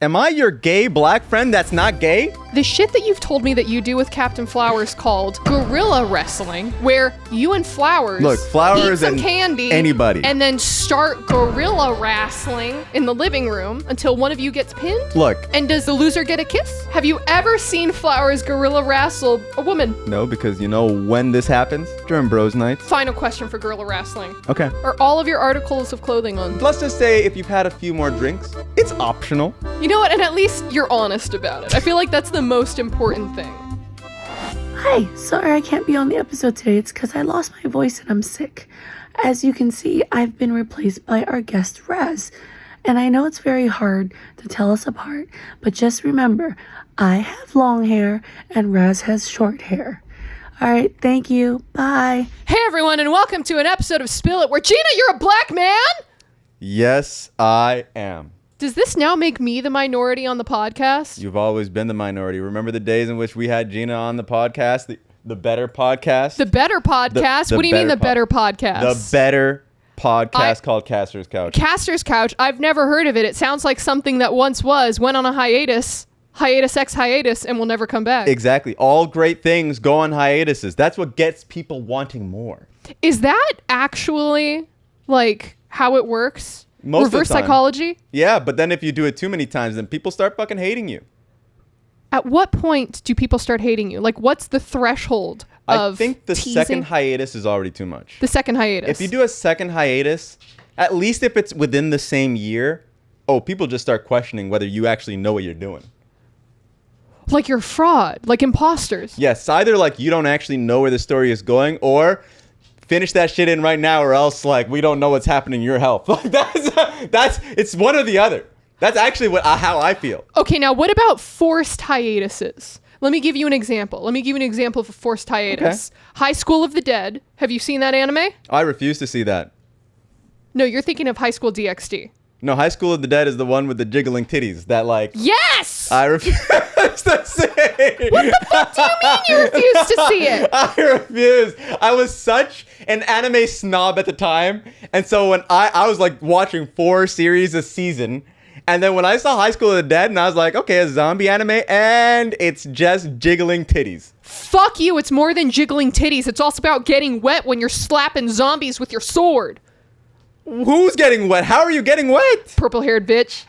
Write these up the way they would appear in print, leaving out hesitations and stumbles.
Am I your gay black friend that's not gay? The shit that you've told me that you do with Captain Flowers called gorilla wrestling, where you and Flowers Look, Flowers eat some and candy, anybody, and then start gorilla wrestling in the living room until one of you gets pinned? Look. And does the loser get a kiss? Have you ever seen Flowers gorilla wrestle a woman? No, because you know when this happens? During bros nights. Final question for gorilla wrestling. Okay. Are all of your articles of clothing on? Let's just say if you've had a few more drinks, it's optional. You know what? And at least you're honest about it. I feel like that's the most important thing. Hi, sorry I can't be on the episode today. It's because I lost my voice and I'm sick. As you can see, I've been replaced by our guest Raz. And I know it's very hard to tell us apart, but just remember, I have long hair and Raz has short hair. All right, thank you. Bye. Hey everyone, and welcome to an episode of Spill It, where Gina, you're a black man? Yes, I am. Does this now make me the minority on the podcast? You've always been the minority. Remember the days in which we had Gina on the podcast, the better podcast? The better podcast? What do you mean the better podcast? The better podcast called Caster's Couch. Caster's Couch? I've never heard of it. It sounds like something that once was, went on a hiatus, and will never come back. Exactly. All great things go on hiatuses. That's what gets people wanting more. Is that actually, like, how it works? Most of the Reverse time. psychology? Yeah, but then if you do it too many times, then people start fucking hating you. At what point do people start hating you? Like, what's the threshold of I think the teasing? second hiatus is already too much. The second hiatus. If you do a second hiatus, at least if it's within the same year, people just start questioning whether you actually know what you're doing. Like you're a fraud, like imposters. Yes, either like you don't actually know where the story is going, or finish that shit in right now, or else like we don't know what's happening in your health. Like that's it's one or the other. That's actually how I feel. Okay, now what about forced hiatuses? Let me give you an example. Of a forced hiatus. Okay. High School of the Dead. Have you seen that anime? I refuse to see that. No, you're thinking of High School DxD. No, High School of the Dead is the one with the jiggling titties. That like. Yes! I refuse to see. What the fuck do you mean you refuse to see it? I refuse. I was such an anime snob at the time, and so when I was like watching 4 series a season, and then when I saw High School of the Dead, and I was like, okay, a zombie anime, and it's just jiggling titties. Fuck you! It's more than jiggling titties. It's also about getting wet when you're slapping zombies with your sword. Who's getting wet? How are you getting wet? Purple-haired bitch.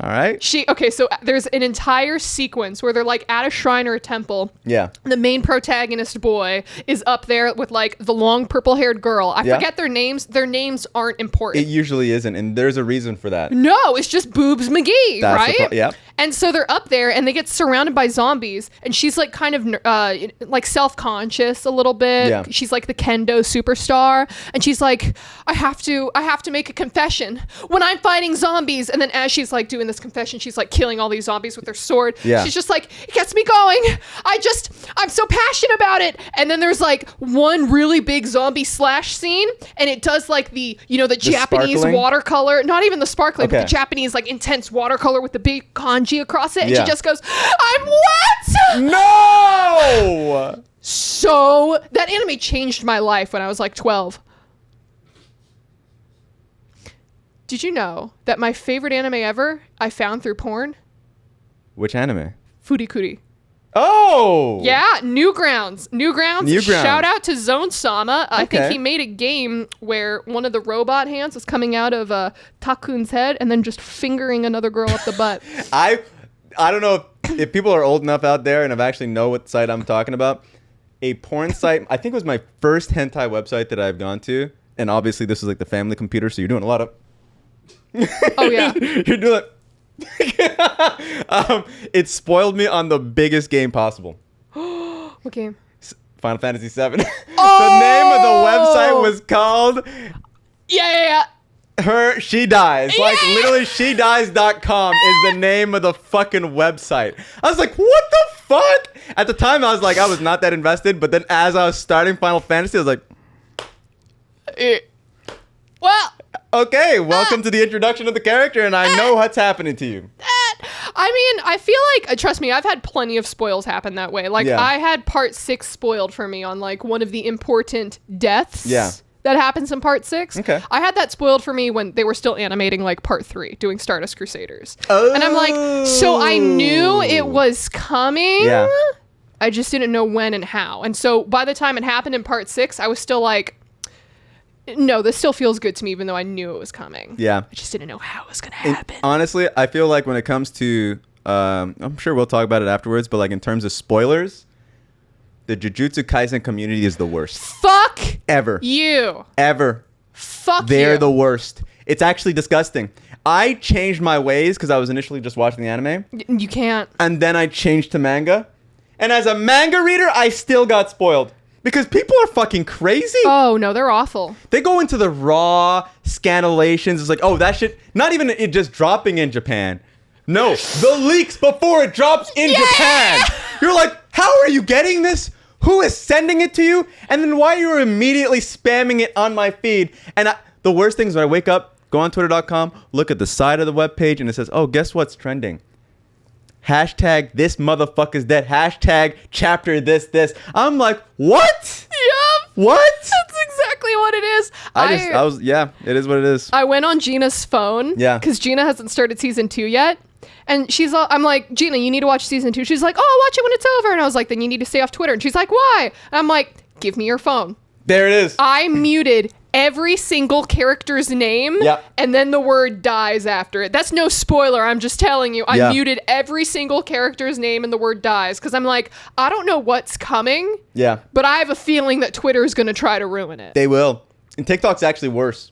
All right. So there's an entire sequence where they're like at a shrine or a temple. Yeah. The main protagonist boy is up there with like the long purple-haired girl. I forget their names. Their names aren't important. It usually isn't, and there's a reason for that. No, it's just Boobs McGee, That's right? Yeah. And so they're up there and they get surrounded by zombies, and she's like kind of like self-conscious a little bit. Yeah. She's like the kendo superstar, and she's like, I have to make a confession when I'm fighting zombies. And then as she's like doing this confession, she's like killing all these zombies with her sword. Yeah. She's just like, it gets me going. I'm so passionate about it. And then there's like one really big zombie slash scene, and it does like the Japanese sparkling? watercolor, not even the sparkling, Okay. but the Japanese like intense watercolor with the big kanji across it. And Yeah. she just goes, I'm wet! No! So that anime changed my life when I was like 12. Did you know that my favorite anime ever I found through porn? Which anime? Furikuri. Oh! Yeah, Newgrounds. Shout out to Zone Sama. I think he made a game where one of the robot hands was coming out of Takun's head and then just fingering another girl up the butt. I don't know if people are old enough out there and have actually know what site I'm talking about. A porn site, I think it was my first hentai website that I've gone to. And obviously this is like the family computer, so you're doing a lot of... Oh, yeah. You're doing... It spoiled me on the biggest game possible. What game? Final Fantasy VII. Oh! The name of the website was called... Yeah. She Dies. Like, Yeah! literally, shedies.com is the name of the fucking website. I was like, what the fuck? At the time, I was like, I was not that invested. But then as I was starting Final Fantasy, I was like... Well... Okay, welcome to the introduction of the character, and I know what's happening to you. I mean, I feel like, trust me, I've had plenty of spoils happen that way. Like, Yeah. I had part 6 spoiled for me on, like, one of the important deaths. Yeah. that happens in part 6. Okay. I had that spoiled for me when they were still animating like part 3, doing Stardust Crusaders. Oh. And I'm like, so I knew it was coming. Yeah. I just didn't know when and how. And so by the time it happened in part 6, I was still like, no, this still feels good to me, even though I knew it was coming. Yeah. I just didn't know how it was going to happen. Honestly, I feel like when it comes to, I'm sure we'll talk about it afterwards, but like in terms of spoilers, the Jujutsu Kaisen community is the worst. Fuck ever. You. Ever. Fuck They're you. the worst. It's actually disgusting. I changed my ways because I was initially just watching the anime. You can't. And then I changed to manga. And as a manga reader, I still got spoiled. Because people are fucking crazy. Oh, no, they're awful. They go into the raw scanlations. It's like, oh, that shit. Not even it just dropping in Japan. No, the leaks before it drops in Japan. You're like, how are you getting this? Who is sending it to you? And then why are you immediately spamming it on my feed? And the worst thing is when I wake up, go on twitter.com, look at the side of the webpage, and it says, oh, guess what's trending? Hashtag this motherfucker's dead. Hashtag chapter this. I'm like, what? Yep. What? That's exactly what it is. It is what it is. I went on Gina's phone. Yeah. Because Gina hasn't started season 2 yet. And I'm like, Gina, you need to watch season 2. She's like, oh, I'll watch it when it's over. And I was like, then you need to stay off Twitter. And she's like, why? And I'm like, give me your phone. There it is. I muted every single character's name. Yep. And then the word dies after it. That's no spoiler. I'm just telling you. I muted every single character's name and the word dies. Because I'm like, I don't know what's coming. Yeah. But I have a feeling that Twitter is going to try to ruin it. They will. And TikTok's actually worse.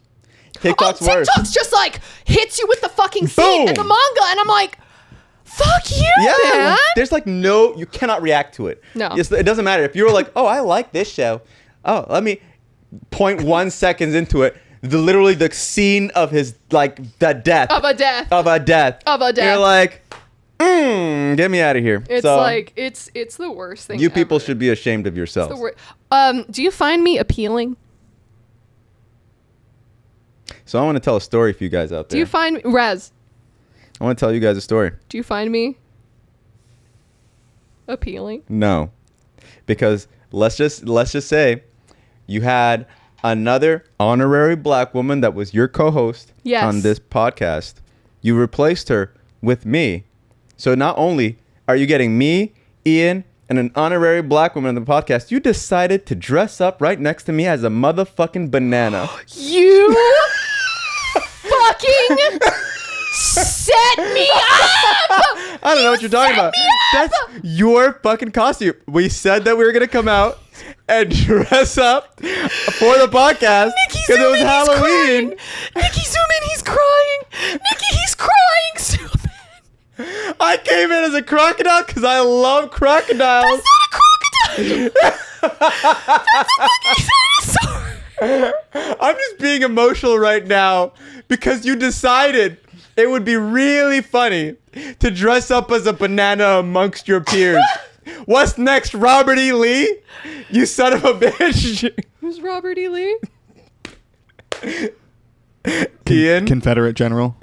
TikTok's worse. TikTok's just like hits you with the fucking feet and the manga. And I'm like, fuck you, man. There's like you cannot react to it. No. It doesn't matter. If you're like, oh, I like this show. Oh, let me 0.1 seconds into it. Literally the scene of his, like, the death. Of a death. You're like, get me out of here. It's like, it's the worst thing You people ever. should be ashamed of yourselves. Do you find me appealing? So I want to tell a story for you guys out there. Do you find me, Raz? I want to tell you guys a story. Do you find me appealing? No. Because let's just say you had another honorary black woman that was your co-host on this podcast. You replaced her with me. So not only are you getting me, Ian, and an honorary black woman on the podcast, you decided to dress up right next to me as a motherfucking banana. You fucking set me up! I don't know what you're talking about. That's your fucking costume. We said that we were going to come out and dress up for the podcast because it was Halloween. Nikki, zoom in. He's crying. Nikki, he's crying. Zoom in. I came in as a crocodile because I love crocodiles. That's not a crocodile. That's a fucking dinosaur. I'm just being emotional right now because you decided it would be really funny to dress up as a banana amongst your peers. What's next, Robert E. Lee? You son of a bitch. Who's Robert E. Lee? Ian? Confederate general.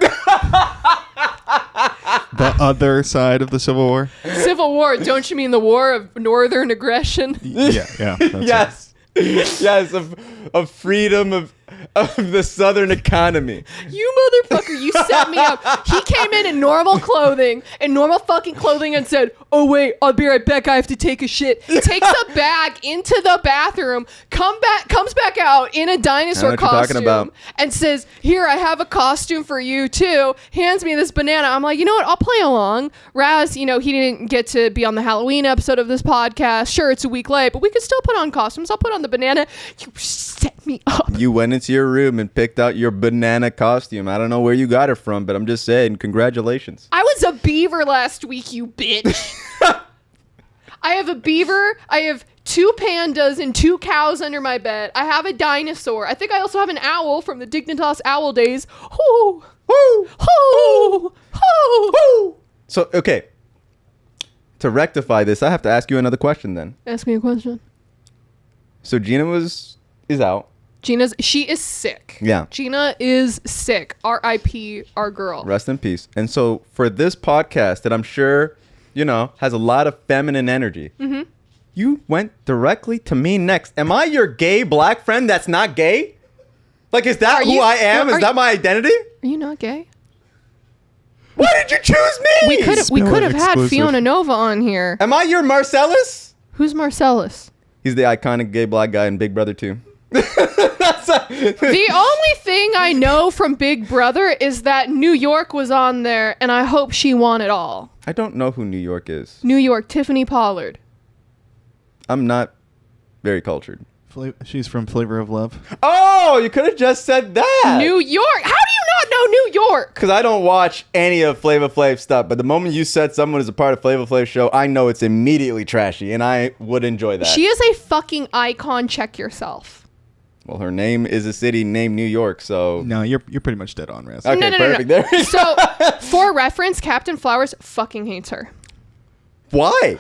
The other side of the Civil War. Civil War. Don't you mean the war of northern aggression? Yeah. Yes. Yes, of freedom of the Southern economy. You motherfucker, you set me up. He came in normal clothing, and said, oh wait, I'll be right back, I have to take a shit. Takes a bag into the bathroom, comes back out in a dinosaur costume, and says, here, I have a costume for you too. Hands me this banana. I'm like, you know what, I'll play along. Raz, he didn't get to be on the Halloween episode of this podcast. Sure, it's a week late, but we could still put on costumes. I'll put on the banana. You set me up. You went into your room and picked out your banana costume. I don't know where you got it from, but I'm just saying, congratulations. I was a beaver last week, you bitch. I have a beaver. I have 2 pandas and 2 cows under my bed. I have a dinosaur. I think I also have an owl from the Dignitas Owl days. Hoo, hoo, hoo, hoo, hoo. So, okay. To rectify this, I have to ask you another question then. Ask me a question. So Gina is out. She is sick. Yeah. Gina is sick. R.I.P. our girl. Rest in peace. And so for this podcast that I'm sure, has a lot of feminine energy, you went directly to me next. Am I your gay black friend that's not gay? Like, is that who I am? Is that my identity? Are you not gay? Why did you choose me? We could have had exclusive. Fiona Nova on here. Am I your Marcellus? Who's Marcellus? He's the iconic gay black guy in Big Brother 2. The only thing I know from Big Brother is that New York was on there, and I hope she won it all. I don't know who New York is. New York, Tiffany Pollard. I'm not very cultured. She's from Flavor of Love. Oh, you could have just said that. New York? How do you not know New York? Because I don't watch any of Flava Flav stuff, but the moment you said someone is a part of Flava Flav's show, I know it's immediately trashy, and I would enjoy that. She is a fucking icon. Check yourself. Well, her name is a city named New York, so... No, you're pretty much dead on, Raz. Okay, perfect. There we go. So, for reference, Captain Flowers fucking hates her. Why?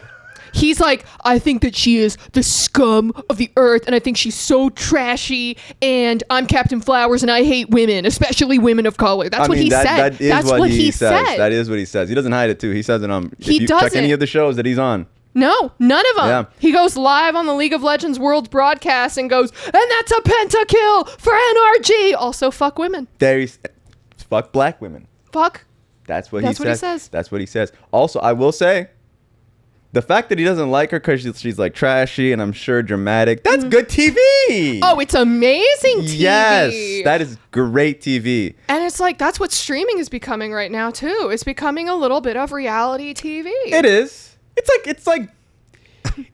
He's like, I think that she is the scum of the earth, and I think she's so trashy, and I'm Captain Flowers, and I hate women, especially women of color. That's what he said. That's what he said. That is what he says. He doesn't hide it, too. He says it on... He if you doesn't. check any of the shows that he's on. No, none of them. Yeah. He goes live on the League of Legends World broadcast and goes, and that's a pentakill for NRG. Also, fuck women. Fuck black women. Fuck. That's what He says. That's what he says. Also, I will say, the fact that he doesn't like her because she's like trashy and I'm sure dramatic, that's good TV. Oh, it's amazing TV. Yes, that is great TV. And it's like, that's what streaming is becoming right now, too. It's becoming a little bit of reality TV. It is. It's like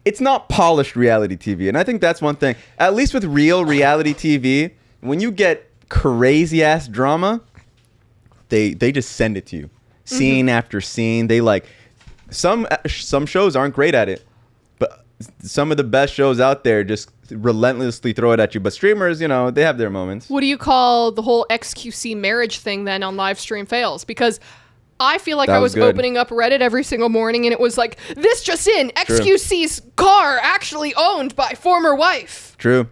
it's not polished reality TV. And I think that's one thing. At least with real reality TV, when you get crazy ass drama, they just send it to you. Scene after scene. They like some shows aren't great at it, but some of the best shows out there just relentlessly throw it at you. But streamers, you know, they have their moments. What do you call the whole XQC marriage thing then on live stream fails? Because I feel like I was opening up Reddit every single morning and it was like, this just in, XQC's car actually owned by former wife. True.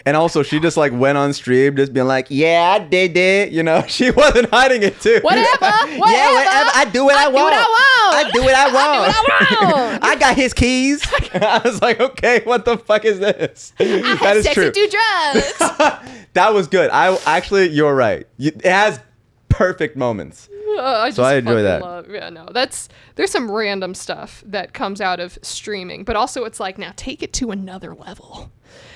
And also, she just like went on stream just being like, yeah, I did it. You know, she wasn't hiding it too. Whatever. Yeah, whatever. I do what I want. I do what I want. I got his keys. I was like, okay, what the fuck is this? That is true. Do drugs. That was good. You're right. It has perfect moments. I enjoy that. There's some random stuff that comes out of streaming, but also it's like, now take it to another level.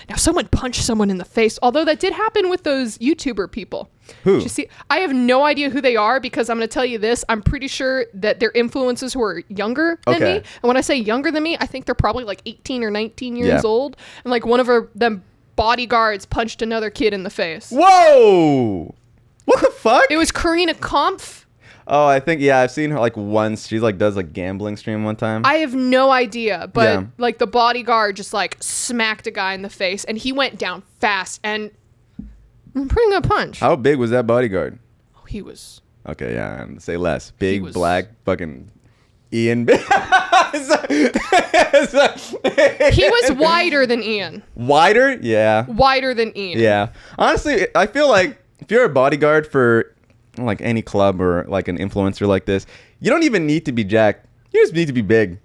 Now someone punched someone in the face, although that did happen with those YouTuber people. Who? You see, I have no idea who they are because I'm going to tell you this. I'm pretty sure that they're influencers who are younger than me. And when I say younger than me, I think they're probably like 18 or 19 years old. And like one of them bodyguards punched another kid in the face. Whoa! What the fuck? It was Karina Kampf. Oh, I think, I've seen her like once. She like does like gambling stream one time. I have no idea, but like the bodyguard just like smacked a guy in the face and he went down fast and pretty good punch. How big was that bodyguard? Oh, he was. Okay, say less. Big, black, fucking Ian. He was wider than Ian. Wider? Yeah. Wider than Ian. Yeah. Honestly, I feel like if you're a bodyguard for like any club or like an influencer like this, you don't even need to be jacked. You just need to be big.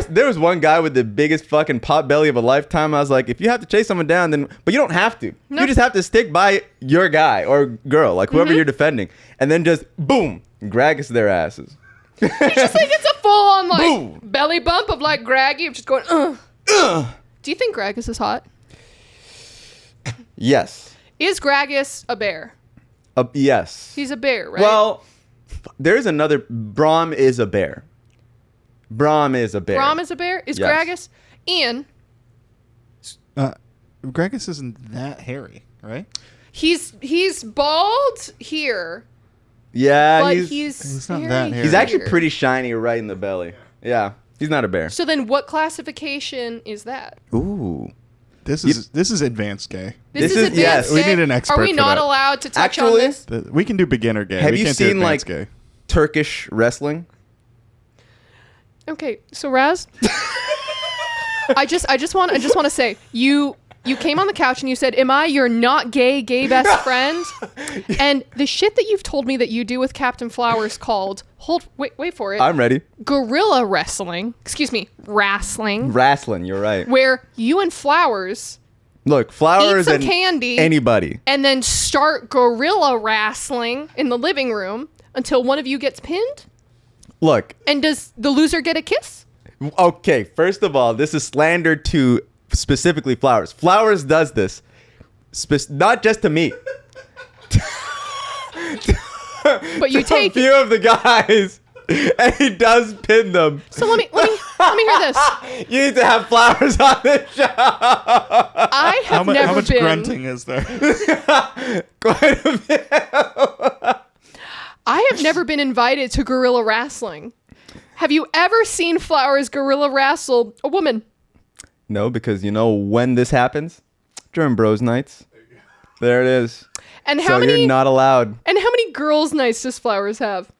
There was one guy with the biggest fucking pot belly of a lifetime. I was like, if you have to chase someone down, but you don't have to. Nope. You just have to stick by your guy or girl, like whoever you're defending, and then just boom, Gragas their asses. You just think it's a full on like boom. Belly bump of like Graggy of just going, Do you think Gragas is hot? Yes. Is Gragas a bear? Yes. He's a bear, right? Well, there's another. Braum is a bear. Braum is a bear. Braum is a bear? Is Gragas? Ian? Gragas isn't that hairy, right? He's bald here. Yeah, but he's not that hairy. He's actually pretty shiny right in the belly. Yeah, he's not a bear. So then what classification is that? Ooh. This is advanced gay. This is advanced gay? We need an expert. Are we not allowed to touch on this? We can do beginner gay. Have we you can't seen do like gay. Turkish wrestling? Okay, so Raz, I just want to say you came on the couch and you said, "Am I your not gay best friend?" And the shit that you've told me that you do with Captain Flowers called wait for it. I'm ready. Gorilla wrestling. Excuse me, wrestling. Wrestling, you're right. Where you and Flowers Look, flowers some and candy, anybody. and then start gorilla wrestling in the living room until one of you gets pinned? Look, And does the loser get a kiss? okay, first of all, this is slander to specifically Flowers. Flowers does this, not just to me. But you A take few of the guys, and he does pin them. So let me hear this. You need to have Flowers on this show. I have never how much been. grunting is there? Quite a bit. I have never been invited to gorilla wrestling. Have you ever seen Flowers gorilla wrestle a woman? No, because you know when this happens? During bros nights. There it is. And So how many you're not allowed. and how many girls' nights does Flowers have?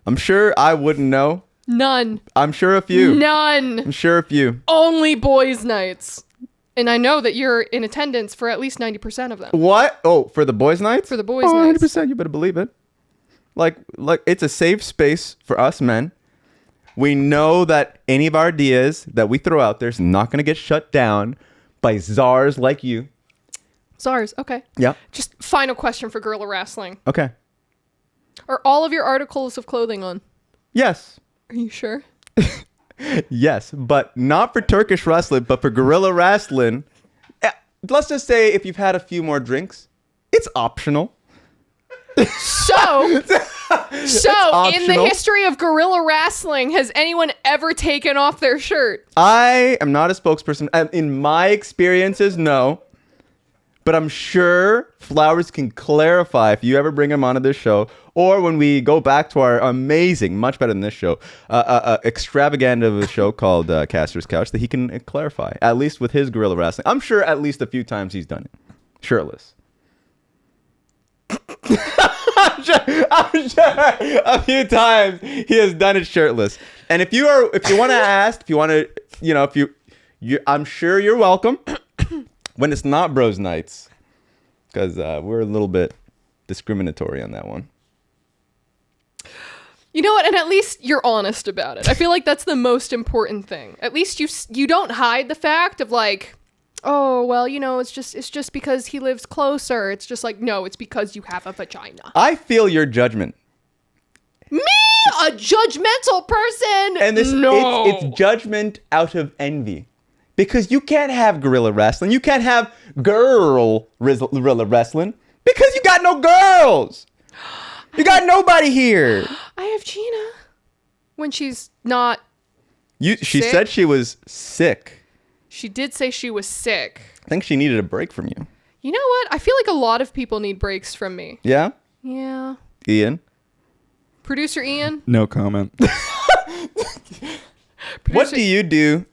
I'm sure I wouldn't know. None. I'm sure a few. None. I'm sure a few. Only boys' nights. And I know that you're in attendance for at least 90% of them. What? Oh, for the boys' nights? For the boys' oh, nights. 100%. You better believe it. Like it's a safe space for us men. We know that any of our ideas that we throw out there is not going to get shut down by czars like you. Czars, okay. Yeah. Just final question for gorilla wrestling. Okay. Are all of your articles of clothing on? Yes. Are you sure? Yes, but not for Turkish wrestling, but for gorilla wrestling. Let's just say if you've had a few more drinks, it's optional. So in the optional. history of gorilla wrestling, has anyone ever taken off their shirt? I am not a spokesperson. In my experiences, no. But I'm sure Flowers can clarify if you ever bring him onto this show, or when we go back to our amazing, much better than this show, extravaganza of a show called Caster's Couch, that he can clarify, at least with his gorilla wrestling. I'm sure at least a few times he's done it. Shirtless. I'm sure a few times he has done it shirtless. And if you want to ask, I'm sure you're welcome. When it's not bros nights, because we're a little bit discriminatory on that one. You know what? And at least you're honest about it. I feel like that's the most important thing. At least you don't hide the fact of like, oh, well, it's just because he lives closer. It's just like, no, it's because you have a vagina. I feel your judgment. Me, a judgmental person. And no. it's judgment out of envy. Because you can't have gorilla wrestling. You can't have gorilla wrestling. Because you got no girls. You got nobody here. I have Gina. When she's not She sick? said she was sick. She did say she was sick. I think she needed a break from you. You know what? I feel like a lot of people need breaks from me. Yeah? Yeah. Ian? Producer Ian? No comment. What do you do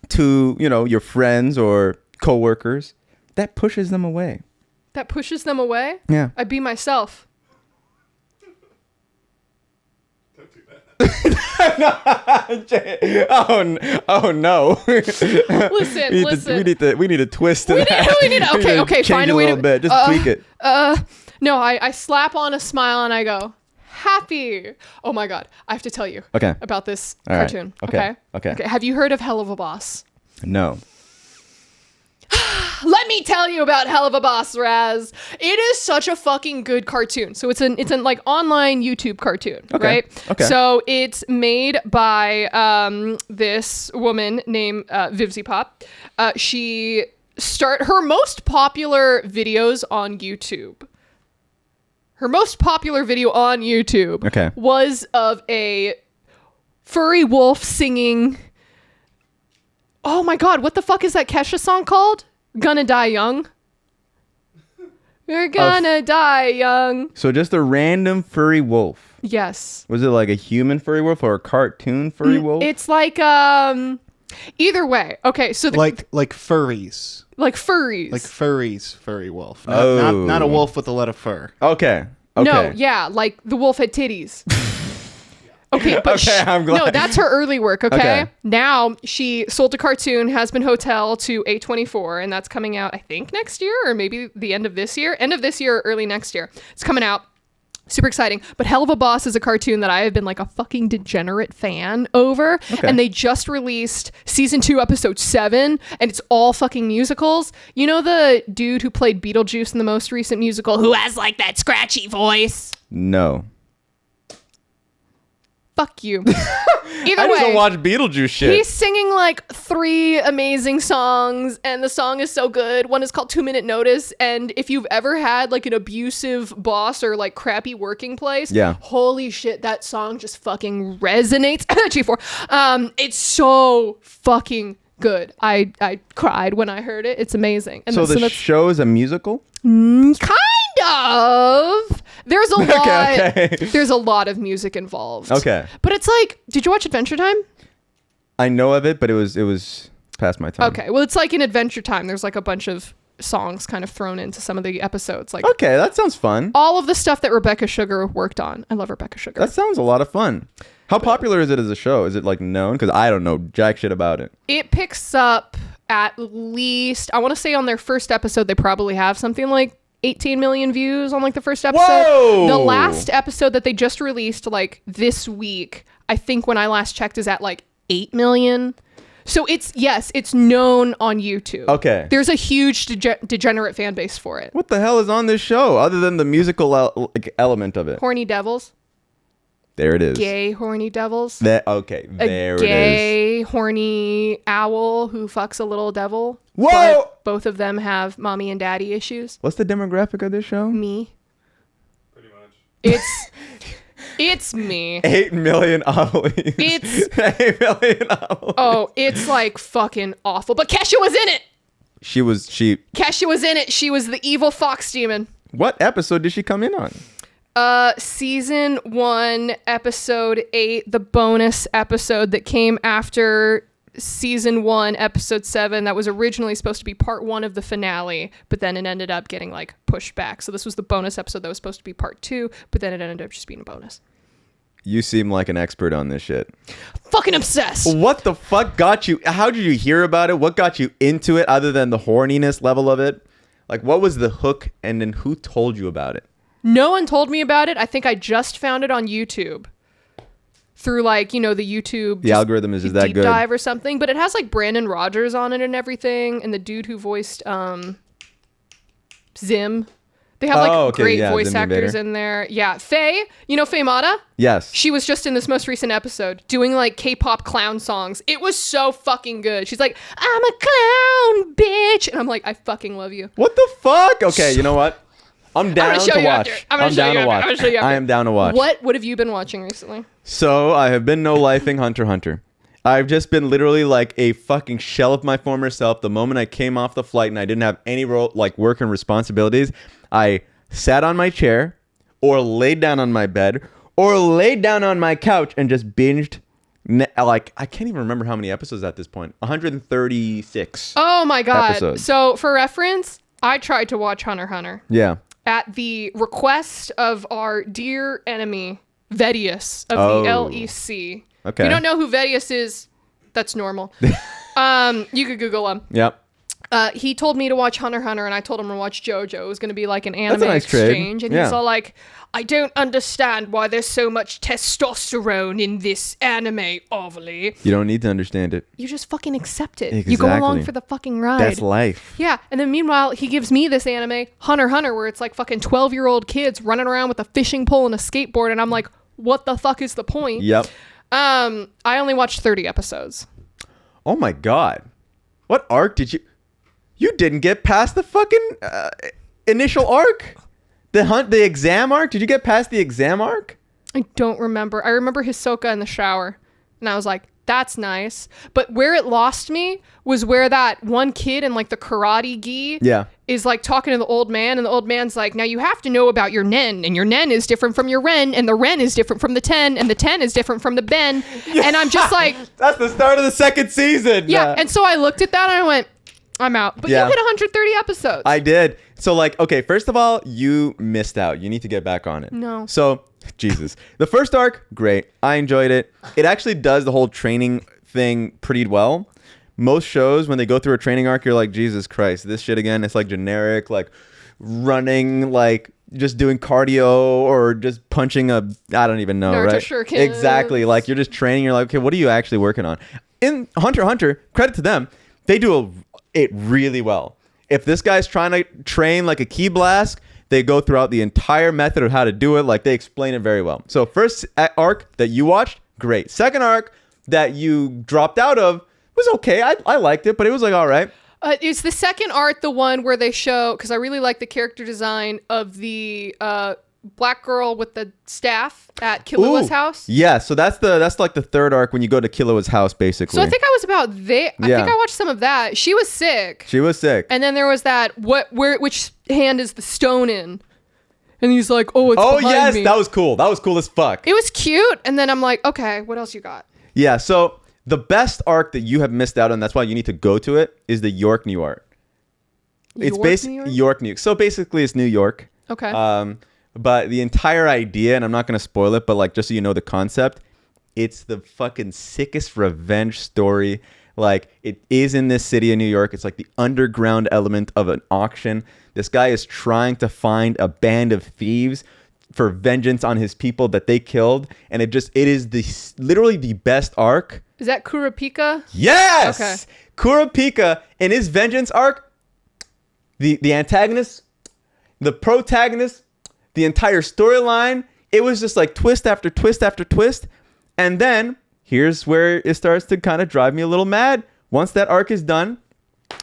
to, your friends or coworkers that pushes them away? That pushes them away? Yeah. I be myself. Oh no. Listen. We need a twist to that. Okay, change find it a way little to bit. Just tweak it. No, I slap on a smile and I go, happy. Oh my God. I have to tell you about this All right. cartoon. Okay. Have you heard of Helluva Boss? No. Let me tell you about Helluva Boss, Raz. It is such a fucking good cartoon. So it's an like online YouTube cartoon, right? Okay. So it's made by this woman named Vivzy Pop. Her most popular videos on YouTube. Her most popular video on YouTube was of a furry wolf singing. Oh my God, what the fuck is that Kesha song called? Gonna Die Young. We're gonna die young. So just a random furry wolf. Yes. Was it like a human furry wolf or a cartoon furry wolf? It's like either way. Okay, so like furries. like furries. Like furries, furry wolf. Oh. Not a wolf with a lot of fur. Okay. No, yeah, like the wolf had titties. Okay, but I'm glad. no, that's her early work, okay? Okay. Now, she sold a cartoon, Has Been Hotel, to A24, and that's coming out, I think, next year, or maybe the end of this year. End of this year or early next year. It's coming out. Super exciting. But Helluva Boss is a cartoon that I have been like a fucking degenerate fan over. Okay. And they just released season 2, episode 7, and it's all fucking musicals. You know the dude who played Beetlejuice in the most recent musical who has like that scratchy voice? No. Fuck you. Either I just don't way, watch Beetlejuice shit. he's singing like 3 amazing songs, and the song is so good. One is called 2 Minute Notice, and if you've ever had like an abusive boss or like crappy working place, Yeah. holy shit, that song just fucking resonates. G4. It's so fucking good. I cried when I heard it. It's amazing. And so the that's show is a musical? kind of. There's a lot. Okay. There's a lot of music involved. Okay. But it's like, did you watch Adventure Time? I know of it, but it was past my time. Okay, well, it's like in Adventure Time. There's like a bunch of songs kind of thrown into some of the episodes. Like Okay, that sounds fun. all of the stuff that Rebecca Sugar worked on. I love Rebecca Sugar. That sounds a lot of fun. How popular is it as a show? Is it like known? Because I don't know jack shit about it. It picks up at least, I want to say on their first episode, they probably have something like 18 million views on like the first episode. Whoa! The last episode that they just released like this week, I think when I last checked, is at like 8 million. So it's known on YouTube. Okay. There's a huge degenerate fan base for it. What the hell is on this show other than the musical element of it? Horny devils. There it is. Gay horny devils. Okay, there A it is. gay horny owl who fucks a little devil. Whoa! But both of them have mommy and daddy issues. What's the demographic of this show? Me. Pretty much. It's me. 8 million Ovilees. It's 8 million Ovilees. oh, it's like fucking awful. But Kesha was in it. Kesha was in it. She was the evil fox demon. What episode did she come in on? Season 1, episode 8, the bonus episode that came after season 1, episode 7. That was originally supposed to be part 1 of the finale, but then it ended up getting like pushed back. So this was the bonus episode that was supposed to be part 2, but then it ended up just being a bonus. You seem like an expert on this shit. Fucking obsessed. What the fuck got you? How did you hear about it? What got you into it other than the horniness level of it? Like, what was the hook, and then who told you about it? No one told me about it. I think I just found it on YouTube through like, you know, the YouTube. The algorithm is that deep good? dive or something. But it has like Brandon Rogers on it and everything. And the dude who voiced Zim. They have like great voice Zim actors Invader. in there. Yeah. Faye, you know Faye Mata? Yes. She was just in this most recent episode doing like K-pop clown songs. It was so fucking good. She's like, I'm a clown, bitch. And I'm like, I fucking love you. What the fuck? Okay, you know what? I'm down show to you watch. after. I'm gonna show down you to after. watch. I'm gonna show you after. I am down to watch. What have you been watching recently? So I have been no-lifing Hunter x Hunter. I've just been literally like a fucking shell of my former self. The moment I came off the flight and I didn't have any like work and responsibilities, I sat on my chair or laid down on my bed or laid down on my couch and just binged. Like, I can't even remember how many episodes at this point. 136. Oh my god. Episodes. So for reference, I tried to watch Hunter x Hunter Yeah. at the request of our dear enemy Vedius of Oh. the LEC. Okay. If you don't know who Vedius is, that's normal. You could Google him. Yep. He told me to watch Hunter x Hunter, and I told him to watch JoJo. It was going to be like an anime nice trade. exchange. And Yeah. he's all like, I don't understand why there's so much testosterone in this anime, Ovilee. You don't need to understand it. You just fucking accept it. You go along Exactly. for the fucking ride. That's life. Yeah, and then meanwhile, he gives me this anime, Hunter x Hunter, where it's like fucking 12-year-old kids running around with a fishing pole and a skateboard, and I'm like, what the fuck is the point? Yep. I only watched 30 episodes. Oh my god. What arc did you... You didn't get past the fucking initial arc? The exam arc? Did you get past the exam arc? I don't remember. I remember Hisoka in the shower, and I was like, that's nice. But where it lost me was where that one kid in like the karate gi Yeah. is like talking to the old man, and the old man's like, now you have to know about your nen, and your nen is different from your ren, and the ren is different from the ten, and the ten is different from the ben. And I'm just like, That's the start of the second season. yeah. And so I looked at that and I went, I'm out. But Yeah. you hit 130 episodes. I did. So like, okay, first of all, you missed out. You need to get back on it. No. So, Jesus. The first arc, great. I enjoyed it. It actually does the whole training thing pretty well. Most shows, when they go through a training arc, you're like, Jesus Christ, this shit again. It's like generic, like running, like just doing cardio or just punching I don't even know, Naruto right? shurikens. Exactly. Like you're just training. You're like, okay, what are you actually working on? In Hunter x Hunter, credit to them, they do it really well. If this guy's trying to train like a ki blast, they go throughout the entire method of how to do it. Like they explain it very well. So first arc that you watched, great. Second arc that you dropped out of was okay. I liked it, but it was like all right. Is the second art the one where they show, because I really like the character design of the black girl with the staff at Killua's house? Yeah, so that's like the third arc when you go to Killua's house, basically. So I think I was about there. I think I watched some of that. She was sick. She was sick. And then there was that, which hand is the stone in? And he's like, oh, it's behind me. That was cool. That was cool as fuck. It was cute. And then I'm like, okay, what else you got? Yeah, so the best arc that you have missed out on, that's why you need to go to it, is the York, New York. It's basically York, New York. So basically it's New York. Okay. But the entire idea, and I'm not going to spoil it, but like just so you know the concept, it's the fucking sickest revenge story. Like it is in this city of New York. It's like the underground element of an auction. This guy is trying to find a band of thieves for vengeance on his people that they killed, and it is literally the best arc. Is that Kurapika? Yes. Okay. Kurapika in his vengeance arc, the antagonist, the protagonist, the entire storyline, it was just like twist after twist after twist, and then here's where it starts to kind of drive me a little mad. Once that arc is done,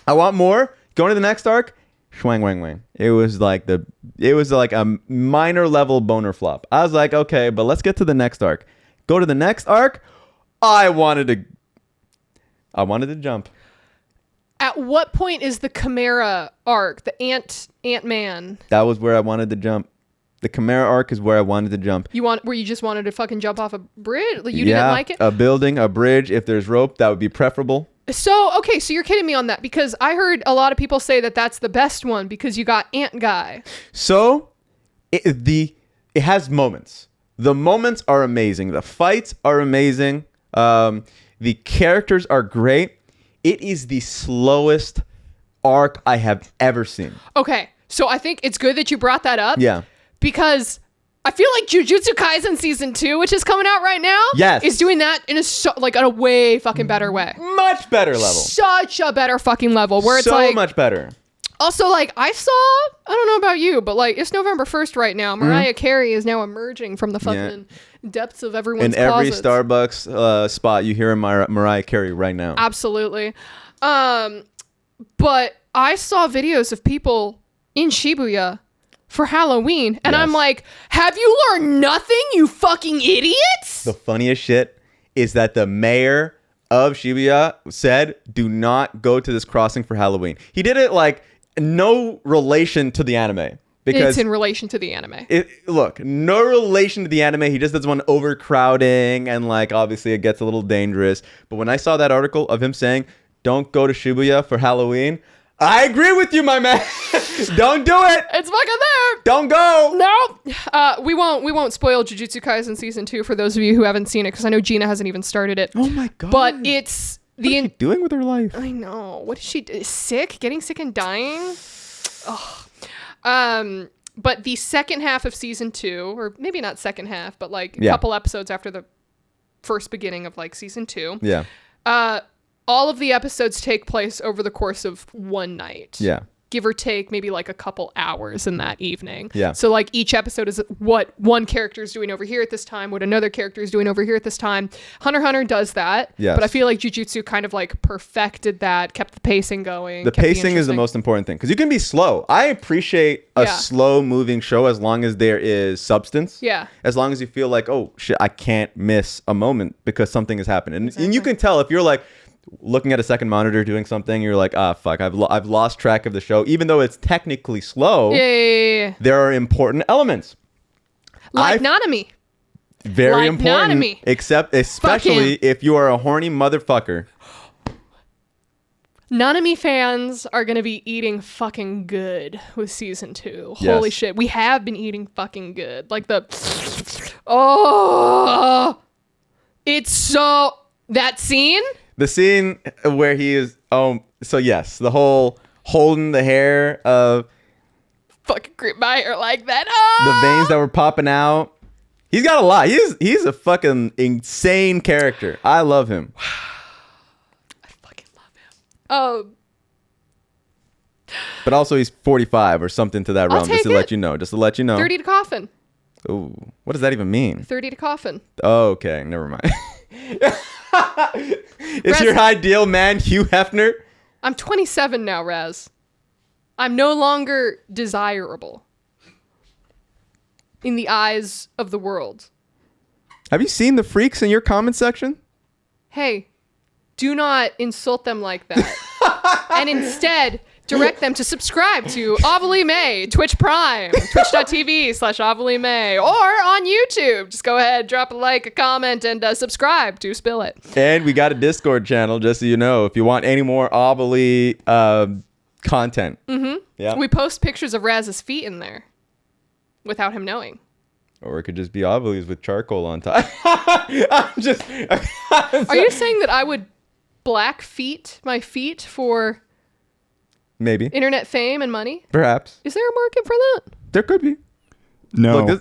I want more. Going to the next arc. Schwang wang wang. It was like a minor level boner flop. I was like, okay, but let's get to the next arc. Go to the next arc. I wanted to jump. At what point is the Chimera arc, the Ant-Man? That was where I wanted to jump. The Chimera arc is where I wanted to jump. Where you just wanted to fucking jump off a bridge? Like, you didn't like it? A building, a bridge. If there's rope, that would be preferable. So, okay, so you're kidding me on that, because I heard a lot of people say that that's the best one because you got Ant Guy. So, it has moments. The moments are amazing. The fights are amazing. The characters are great. It is the slowest arc I have ever seen. Okay, so I think it's good that you brought that up. Yeah. Because I feel like Jujutsu Kaisen Season 2, which is coming out right now, is doing that in a way fucking better way. Much better level. Such a better fucking level, where it's so like... much better. Also, like, I don't know about you, but like, it's November 1st right now. Mariah Carey is now emerging from the fucking depths of everyone's closets. In every closets. Starbucks spot, you hear Mariah Carey right now. Absolutely. But I saw videos of people in Shibuya for Halloween, and I'm like, have you learned nothing, you fucking idiots? The funniest shit is that the mayor of Shibuya said, do not go to this crossing for Halloween. He did it like no relation to the anime. Because it's in relation to the anime. Look, no relation to the anime. He just doesn't want overcrowding, and like obviously it gets a little dangerous. But when I saw that article of him saying, don't go to Shibuya for Halloween, I agree with you, my man. Don't do it. It's fucking there. Don't go. No. We won't spoil Jujutsu Kaisen Season 2 for those of you who haven't seen it, because I know Gina hasn't even started it. Oh my god. But it's what is she doing with her life? I know. What is she sick? Getting sick and dying? Oh. But the second half of Season 2, or maybe not second half, but like a couple episodes after the first beginning of like Season 2. Yeah. All of the episodes take place over the course of one night. Yeah. Give or take maybe like a couple hours in that evening. Yeah. So like each episode is what one character is doing over here at this time, what another character is doing over here at this time. Hunter x Hunter does that. Yes. But I feel like Jujutsu kind of like perfected that, kept the pacing going. The pacing is the most important thing, because you can be slow. I appreciate a slow moving show as long as there is substance. Yeah. As long as you feel like, oh shit, I can't miss a moment because something is happening. And you can tell if you're like looking at a second monitor doing something, you're like, fuck, I've lost track of the show. Even though it's technically slow, there are important elements. Like Nanami. Very like important. Nanami. Especially if you are a horny motherfucker. Nanami fans are going to be eating fucking good with Season 2. Holy shit. We have been eating fucking good. Like it's so... That scene... The scene where he is, so yes, the whole holding the hair of, fucking grip my hair like that. The Ah! veins that were popping out. He's got a lot. He's a fucking insane character. I love him. I fucking love him. But also he's 45 or something to that realm. Just take to it. let you know. Just to let you know. 30 to coffin. Ooh, what does that even mean? 30 to coffin. Oh, okay, never mind. Is Raz- your ideal man Hugh Hefner? I'm 27 now, Raz. I'm no longer desirable in the eyes of the world. Have you seen the freaks in your comment section? Hey, do not insult them like that. And instead, direct them to subscribe to Ovilee May, Twitch Prime, twitch.tv/Ovilee May, or on YouTube. Just go ahead, drop a like, a comment, and subscribe to Spill It. And we got a Discord channel, just so you know, if you want any more Ovilee content. Mm-hmm. Yeah. We post pictures of Raz's feet in there without him knowing. Or it could just be Ovilee's with charcoal on top. I'm just... Are you saying that I would black feet my feet for Maybe. internet fame and money? Perhaps. Is there a market for that? There could be. No. Look, this...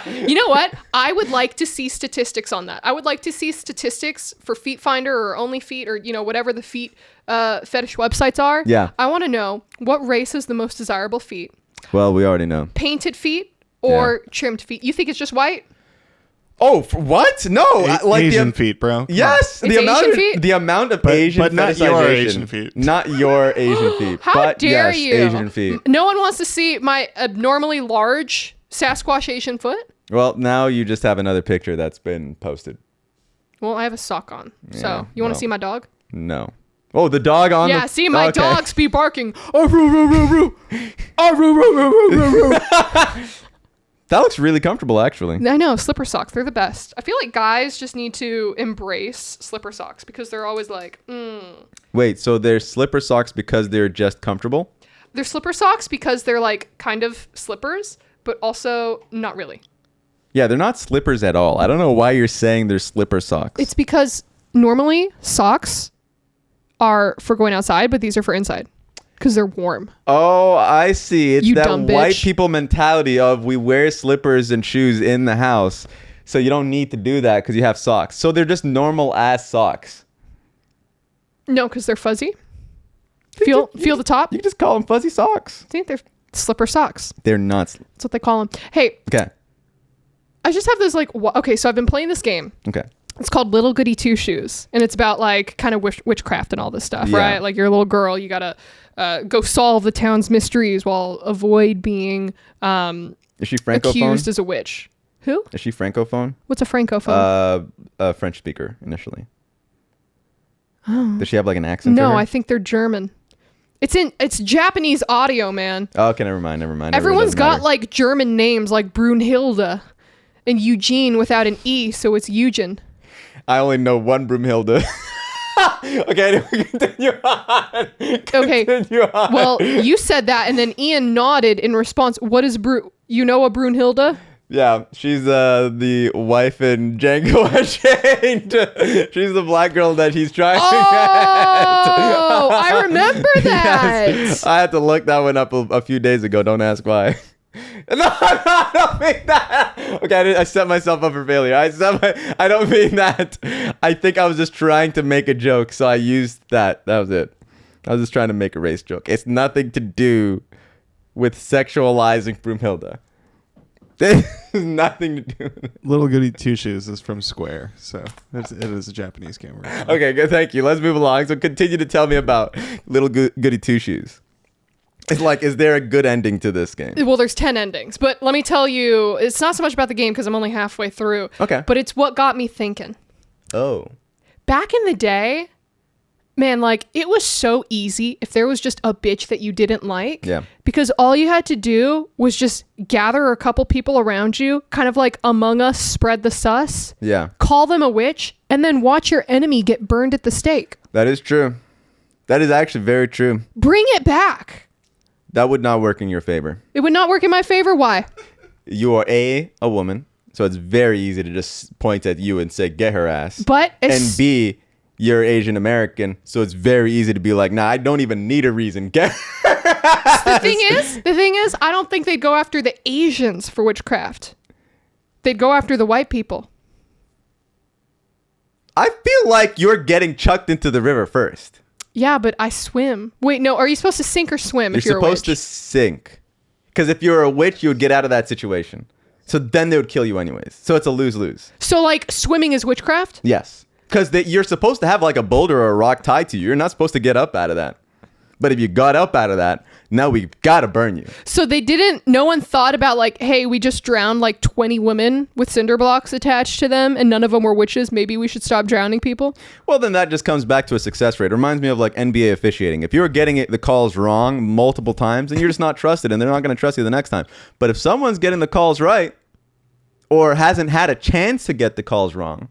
You know what? I would like to see statistics on that. I would like to see statistics for Feet Finder or Only Feet or, you know, whatever the feet fetish websites are. Yeah. I want to know what race has the most desirable feet. Well, we already know. Painted feet or trimmed feet? You think it's just white? Oh, what? No. Like Asian feet, bro. Yes, It's Asian feet? the amount of But Asian not your fetishization. Asian feet. Not your Asian feet. How but dare yes, you? Asian feet. No one wants to see my abnormally large Sasquatch Asian foot? Well, now you just have another picture that's been posted. Well, I have a sock on. Yeah, So, you want to well. see my dog? No. Oh, the dog on Yeah, the... see, my Okay. dogs be barking. Oh, roo, roo, roo, roo. Oh, roo, roo, roo, roo, roo, roo. That looks really comfortable, actually. I know, slipper socks. They're the best. I feel like guys just need to embrace slipper socks because they're always like, Wait, so they're slipper socks because they're just comfortable? They're slipper socks because they're like kind of slippers, but also not really. Yeah, they're not slippers at all. I don't know why you're saying they're slipper socks. It's because normally socks are for going outside, but these are for inside because they're warm. Oh, I see. It's You that dumb white bitch. people mentality of we wear slippers and shoes in the house, so you don't need to do that because you have socks. So they're just normal ass socks. No, because they're fuzzy. Feel the top. You can just call them fuzzy socks. See, they're slipper socks. They're not. That's what they call them. Hey, Okay. I just have this like, okay, so I've been playing this game. Okay. It's called Little Goody Two Shoes, and it's about like kind of witchcraft and all this stuff, Yeah. right? Like you're a little girl, you gotta go solve the town's mysteries while avoid being Is she francophone? accused as a witch. Who? Is she francophone? What's a francophone? A French speaker initially. Does she have like an accent? to No, her? I think they're German. It's Japanese audio, man. Oh, okay, never mind. It Everyone's doesn't got matter. like German names like Brunhilde and Eugene without an E, so it's Eugen. I only know one Broomhilde. Okay, continue on. Okay. Continue on. Well, you said that, and then Ian nodded in response. What is you know a Brunhilde? Yeah, she's the wife in Django Unchained. She's the black girl that he's trying Oh, at. I remember that. Yes. I had to look that one up a few days ago. Don't ask why. No, I don't mean that. Okay, I set myself up for failure. I don't mean that. I think I was just trying to make a joke, so I used that. That was it. I was just trying to make a race joke. It's nothing to do with sexualizing Broomhilda. It has nothing to do with it. Little Goody Two Shoes is from Square, so it is a Japanese game. Okay, good. Thank you. Let's move along. So continue to tell me about Little Goody Two Shoes. It's like, is there a good ending to this game? Well, there's 10 endings, but let me tell you, it's not so much about the game because I'm only halfway through. Okay. But it's what got me thinking. Oh. Back in the day, man, like it was so easy if there was just a bitch that you didn't like. Yeah. Because all you had to do was just gather a couple people around you, kind of like Among Us, spread the sus, Yeah. call them a witch, and then watch your enemy get burned at the stake. That is true. That is actually very true. Bring it back. That would not work in your favor. It would not work in my favor. Why? You are a woman, so it's very easy to just point at you and say, get her ass. But and B, you're Asian American, so it's very easy to be like, nah, I don't even need a reason. The thing is, I don't think they'd go after the Asians for witchcraft. They'd go after the white people. I feel like you're getting chucked into the river first. Yeah, but I swim. Wait, no, are you supposed to sink or swim if you're a witch? You're supposed to sink. Because if you're a witch, you would get out of that situation. So then they would kill you anyways. So it's a lose-lose. So like swimming is witchcraft? Yes. Because you're supposed to have like a boulder or a rock tied to you. You're not supposed to get up out of that. But if you got up out of that, now we've got to burn you. So no one thought about like, hey, we just drowned like 20 women with cinder blocks attached to them and none of them were witches. Maybe we should stop drowning people. Well, then that just comes back to a success rate. It reminds me of like NBA officiating. If you're getting the calls wrong multiple times, then you're just not trusted and they're not going to trust you the next time. But if someone's getting the calls right or hasn't had a chance to get the calls wrong,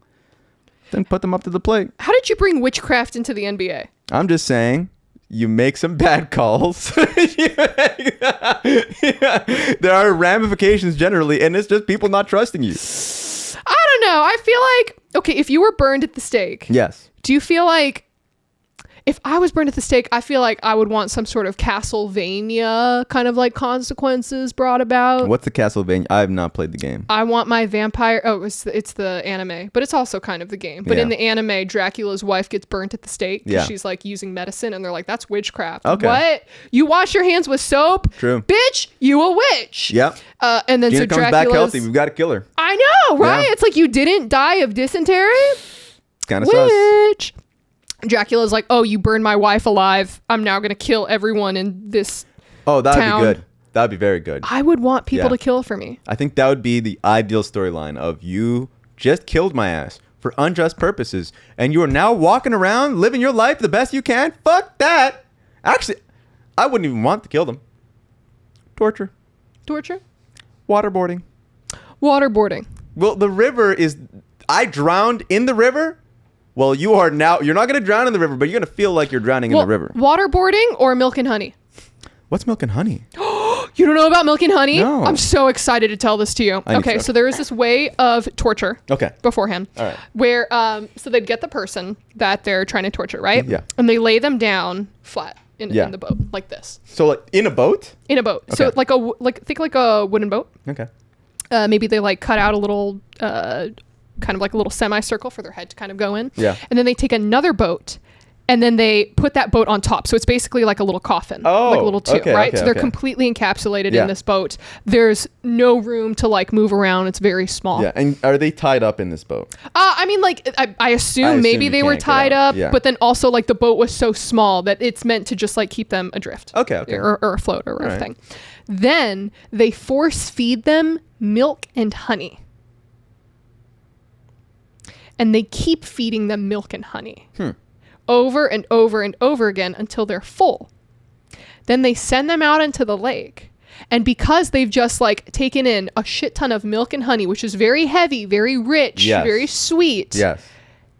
then put them up to the plate. How did you bring witchcraft into the NBA? I'm just saying, you make some bad calls. There are ramifications generally, and it's just people not trusting you. I don't know. I feel like, okay, if you were burned at the stake, Yes. do you feel like, if I was burned at the stake, I feel like I would want some sort of Castlevania kind of like consequences brought about. What's the Castlevania? I have not played the game. I want my vampire. Oh, it's the anime, but it's also kind of the game. But in the anime, Dracula's wife gets burnt at the stake because she's like using medicine, and they're like, "That's witchcraft." Okay. What? You wash your hands with soap? True. Bitch, you a witch? Yep. And then Gina so comes Dracula's back healthy. We've got to kill her. I know, right? Yeah. It's like you didn't die of dysentery. It's kind of sus. Witch. Dracula's like, oh, you burned my wife alive. I'm now going to kill everyone in this Oh, that'd town. be good. That'd be very good. I would want people Yeah. to kill for me. I think that would be the ideal storyline of you just killed my ass for unjust purposes, and you are now walking around living your life the best you can. Fuck that. Actually, I wouldn't even want to kill them. Torture. Torture? Waterboarding. Waterboarding. Well, the river is... I drowned in the river. Well, you're not going to drown in the river, but you're going to feel like you're drowning in the river. Waterboarding or milk and honey? What's milk and honey? You don't know about milk and honey? No. I'm so excited to tell this to you. I need Okay, to. so there is this way of torture. Okay. Beforehand. All right. Where, so they'd get the person that they're trying to torture, right? Yeah. And they lay them down flat in Yeah. the boat, like this. So, like, in a boat? In a boat. So Okay. think like a wooden boat. Okay. Maybe they like cut out a little, kind of like a little semicircle for their head to kind of go in. Yeah. And then they take another boat and then they put that boat on top. So it's basically like a little coffin, Oh, like a little tube, okay, right? okay, So they're okay. completely encapsulated Yeah. in this boat. There's no room to like move around. It's very small. Yeah. And are they tied up in this boat? I mean, like, I assume maybe you they were can't get tied out. up, Yeah. but then also like the boat was so small that it's meant to just like keep them adrift. Okay. Or afloat or right. everything. Then they force feed them milk and honey. And they keep feeding them milk and honey over and over and over again until they're full. Then they send them out into the lake. And because they've just like taken in a shit ton of milk and honey, which is very heavy, very rich, Yes. very sweet, Yes.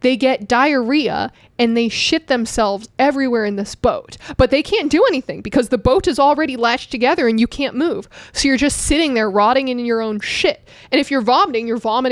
they get diarrhea and they shit themselves everywhere in this boat. But they can't do anything because the boat is already latched together and you can't move. So you're just sitting there rotting in your own shit. And if you're vomiting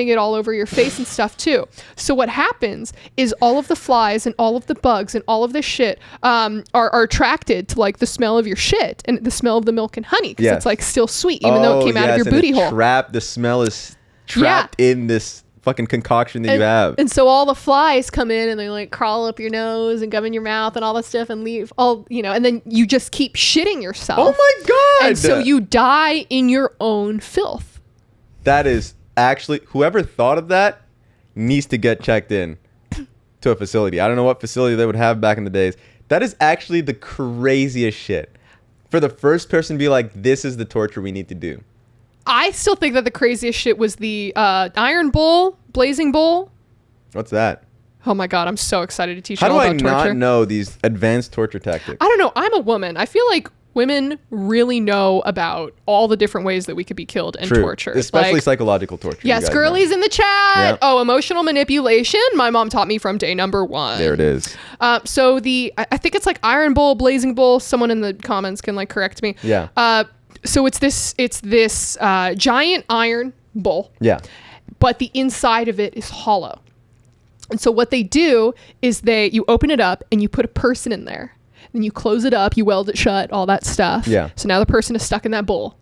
it all over your face and stuff too. So what happens is all of the flies and all of the bugs and all of this shit are attracted to like the smell of your shit and the smell of the milk and honey because Yes. it's like still sweet even though it came out of your and booty it's hole. The smell is trapped in this fucking concoction that you have. And so all the flies come in and they like crawl up your nose and come in your mouth and all that stuff and leave all, and then you just keep shitting yourself. Oh my God. And so you die in your own filth. That is actually, whoever thought of that needs to get checked in to a facility. I don't know what facility they would have back in the days. That is actually the craziest shit. For the first person to be like, this is the torture we need to do. I still think that the craziest shit was the Iron Bull, Blazing Bull. What's that? Oh my God, I'm so excited to teach How you do all I about torture. not know these advanced torture tactics? I don't know. I'm a woman. I feel like women really know about all the different ways that we could be killed and True. tortured. Especially Like, psychological torture. you yes, guys girlies know. in the chat. Yep. Oh, emotional manipulation. My mom taught me from day number 1. There it is. So I think it's like Iron Bull, Blazing Bull. Someone in the comments can like correct me. Yeah. So it's this giant iron bull, Yeah. but the inside of it is hollow. And so what they do is you open it up and you put a person in there. Then you close it up, you weld it shut, all that stuff. Yeah. So now the person is stuck in that bowl.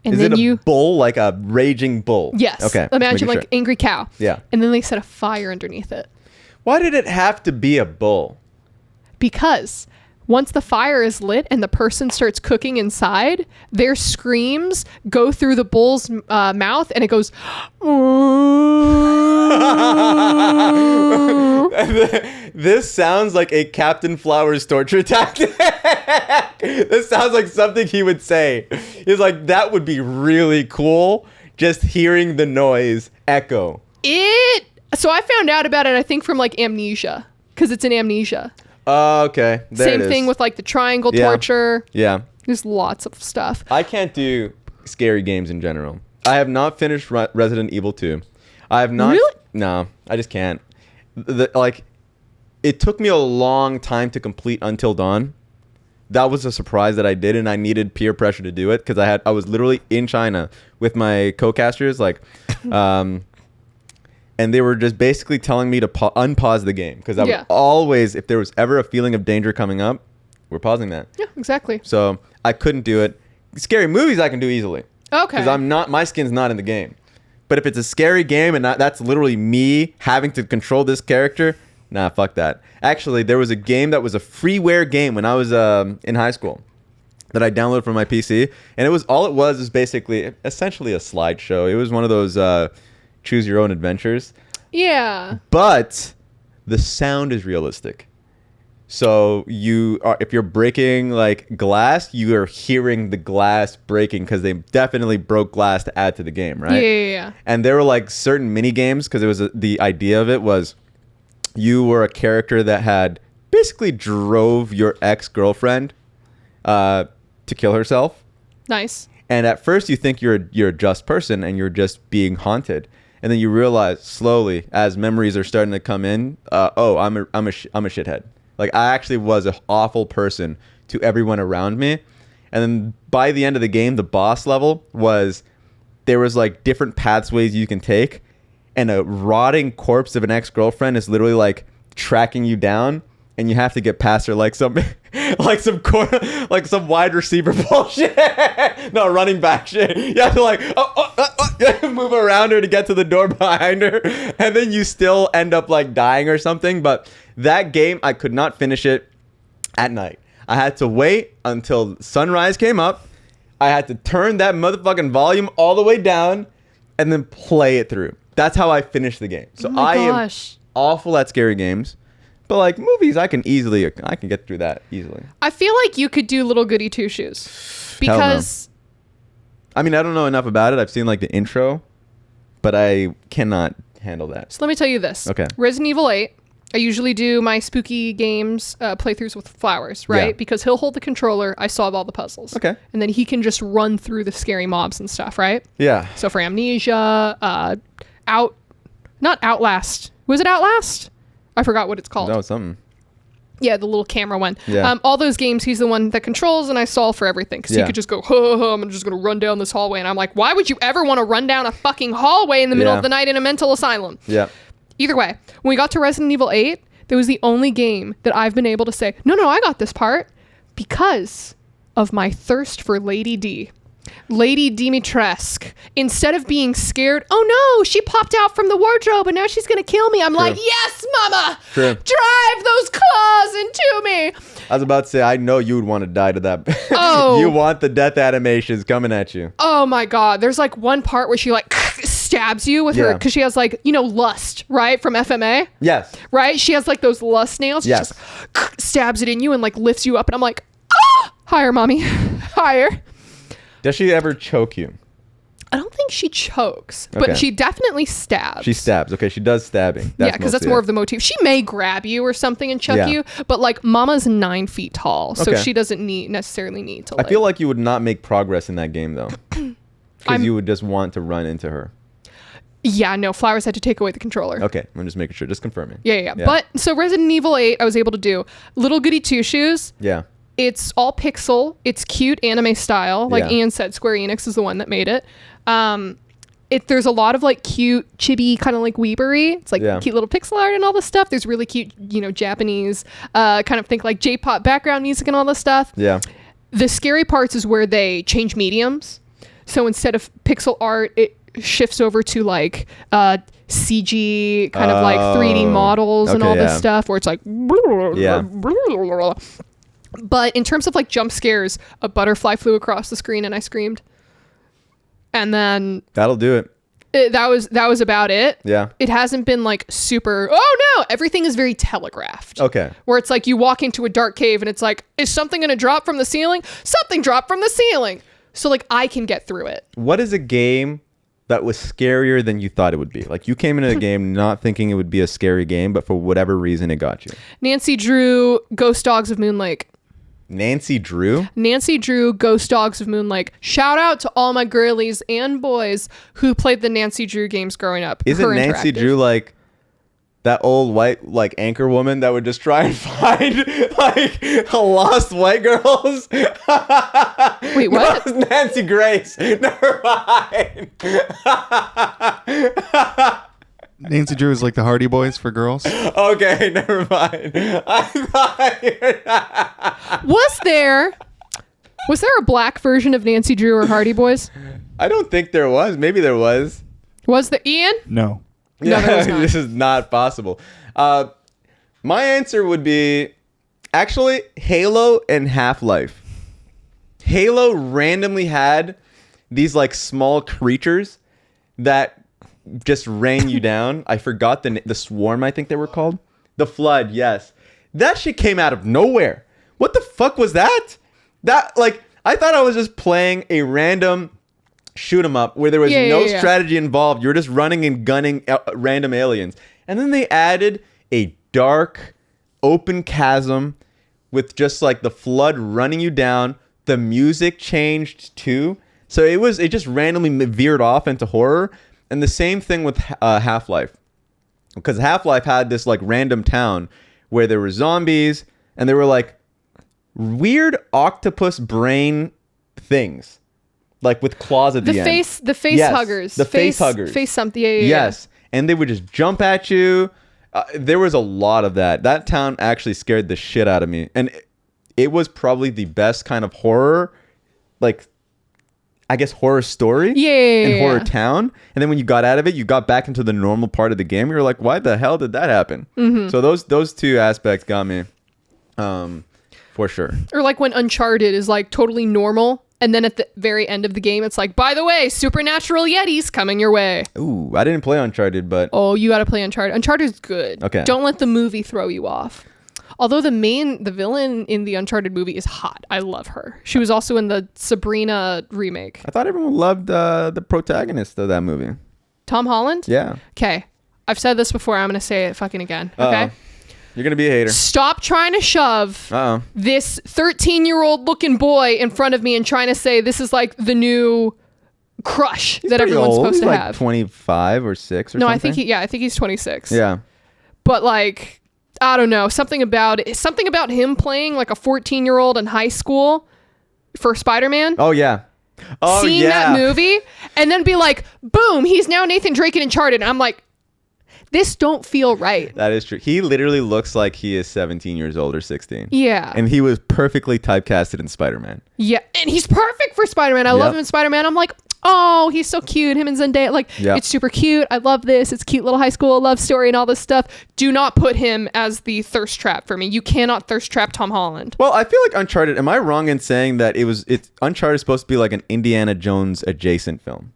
And Is then it a bull, like a raging bull? Yes. Okay. Imagine making like angry cow. Yeah. And then they set a fire underneath it. Why did it have to be a bull? Because once the fire is lit and the person starts cooking inside, their screams go through the bull's mouth and it goes. This sounds like a Captain Flowers torture tactic. This sounds like something he would say. He's like, that would be really cool, just hearing the noise echo. So I found out about it, I think, from like Amnesia, because it's in Amnesia. Oh, okay. There Same it is. thing with like the triangle Yeah. torture. Yeah. There's lots of stuff. I can't do scary games in general. I have not finished Resident Evil 2. I have not. Really? No, I just can't. It took me a long time to complete Until Dawn. That was a surprise that I did, and I needed peer pressure to do it because I was literally in China with my co-casters, and they were just basically telling me to unpause the game because I would always, if there was ever a feeling of danger coming up, we're pausing that. Yeah, exactly. So I couldn't do it. Scary movies I can do easily. Okay. Because my skin's not in the game. But if it's a scary game and that's literally me having to control this character, nah, fuck that. Actually, there was a game that was a freeware game when I was in high school that I downloaded from my PC, and it was basically essentially a slideshow. It was one of those choose your own adventures. Yeah. But the sound is realistic. So if you're breaking like glass, you are hearing the glass breaking because they definitely broke glass to add to the game, right? Yeah. And there were like certain mini games because it was the idea of it was you were a character that had basically drove your ex-girlfriend to kill herself. Nice. And at first you think you're a just person and you're just being haunted. And then you realize slowly as memories are starting to come in, I'm a shithead. Like I actually was an awful person to everyone around me. And then by the end of the game, the boss level there was like different pathways you can take. And a rotting corpse of an ex-girlfriend is literally like tracking you down. And you have to get past her like some wide receiver bullshit. No, running back shit. You have to move around her to get to the door behind her. And then you still end up like dying or something. But that game, I could not finish it at night. I had to wait until sunrise came up. I had to turn that motherfucking volume all the way down and then play it through. That's how I finished the game. So I am awful at scary games. But like movies, I can get through that easily. I feel like you could do Little Goody Two Shoes because I mean, I don't know enough about it. I've seen like the intro, but I cannot handle that. So let me tell you this. Okay. Resident Evil 8. I usually do my spooky games playthroughs with Flowers, right? Yeah. Because he'll hold the controller, I solve all the puzzles. Okay. And then he can just run through the scary mobs and stuff, right? Yeah. So for Amnesia, not Outlast. Was it Outlast? I forgot what it's called. That was something. Yeah, the little camera one. Yeah. All those games, he's the one that controls, and I solve for everything. Because he could just go, I'm just going to run down this hallway. And I'm like, why would you ever want to run down a fucking hallway in the middle of the night in a mental asylum? Yeah. Either way, when we got to Resident Evil 8, that was the only game that I've been able to say, no, I got this part because of my thirst for Lady D. Lady Dimitrescu. Instead of being scared, oh no, she popped out from the wardrobe and now she's gonna kill me. I'm like, yes, mama! True. Drive those claws into me! I was about to say, I know you would want to die to that. Oh. You want the death animations coming at you. Oh my god. There's like one part where she like stabs you with her, because she has like, lust, right? From FMA? Yes. Right? She has like those lust nails. She just stabs it in you and like lifts you up and I'm like, higher, mommy. Higher. Does she ever choke you? I don't think she chokes, but she definitely stabs. She stabs. Okay, she does stabbing. Yeah, because that's more of the motif. She may grab you or something and choke you, but like Mama's 9 feet tall, so she doesn't necessarily need to. I feel like you would not make progress in that game though, because you would just want to run into her. Yeah, no, Flowers had to take away the controller. Okay, I'm just making sure, just confirming. Yeah. But so Resident Evil 8, I was able to do Little Goody Two Shoes. Yeah. It's all pixel. It's cute anime style. Like Ian said, Square Enix is the one that made it. there's a lot of like cute chibi kind of like weebery. It's like cute little pixel art and all this stuff. There's really cute, Japanese kind of think like J-pop background music and all this stuff. Yeah. The scary parts is where they change mediums. So instead of pixel art, it shifts over to like CG kind of like 3D models and all this stuff where it's like but in terms of like jump scares, a butterfly flew across the screen and I screamed. And then that'll do it. That was about it. Yeah. It hasn't been like super, oh no, everything is very telegraphed. Okay. Where it's like you walk into a dark cave and it's like, is something going to drop from the ceiling? Something dropped from the ceiling. So like I can get through it. What is a game that was scarier than you thought it would be? Like you came into the game not thinking it would be a scary game, but for whatever reason it got you. Nancy Drew, Ghost Dogs of Moon Lake. Nancy Drew, Ghost Dogs of Moon Lake. Shout out to all my girlies and boys who played the Nancy Drew games growing up. Isn't Nancy Drew like that old white like anchor woman that would just try and find like lost white girls? Wait, what? No, Nancy Grace. Never mind. Nancy Drew is like the Hardy Boys for girls. Okay, never mind. Was there a black version of Nancy Drew or Hardy Boys? I don't think there was. Maybe there was. Was there, Ian? No. No, there was not. This is not possible. My answer would be actually Halo and Half-Life. Halo randomly had these like small creatures that just rain you down. I forgot the swarm, I think they were called. The Flood, yes. That shit came out of nowhere. What the fuck was that? That, like, I thought I was just playing a random shoot 'em up where there was no strategy involved. You were just running and gunning random aliens. And then they added a dark, open chasm with just like the flood running you down. The music changed too. So it just randomly veered off into horror. And the same thing with Half-Life. Because Half-Life had this like random town where there were zombies and there were like weird octopus brain things. Like with claws at the end. The face huggers. The face huggers. Face something. Yes. And they would just jump at you. There was a lot of that. That town actually scared the shit out of me. And it was probably the best kind of horror, like, I guess, horror story in Horror Town. And then when you got out of it, you got back into the normal part of the game. You were like, why the hell did that happen? Mm-hmm. So those two aspects got me for sure. Or like when Uncharted is like totally normal. And then at the very end of the game, it's like, by the way, supernatural Yetis coming your way. Ooh, I didn't play Uncharted, but... Oh, you got to play Uncharted. Uncharted's good. Okay. Don't let the movie throw you off. Although the villain in the Uncharted movie is hot. I love her. She was also in the Sabrina remake. I thought everyone loved the protagonist of that movie. Tom Holland? Yeah. Okay. I've said this before. I'm going to say it fucking again. Okay? You're going to be a hater. Stop trying to shove this 13-year-old looking boy in front of me and trying to say this is like the new crush that everyone's supposed to have. 25 or 6 or no, something? I think he's 26. Yeah. But like, I don't know. Something about him playing like a 14-year-old in high school for Spider-Man. Oh, yeah. Seeing that movie and then be like, boom, he's now Nathan Drake in Uncharted. And I'm like, this don't feel right. That is true. He literally looks like he is 17 years old or 16. Yeah. And he was perfectly typecasted in Spider-Man. Yeah. And he's perfect for Spider-Man. I love him in Spider-Man. I'm like, oh, he's so cute. Him and Zendaya. Like, it's super cute. I love this. It's a cute little high school love story and all this stuff. Do not put him as the thirst trap for me. You cannot thirst trap Tom Holland. Well, I feel like Uncharted, am I wrong in saying that Uncharted is supposed to be like an Indiana Jones adjacent film?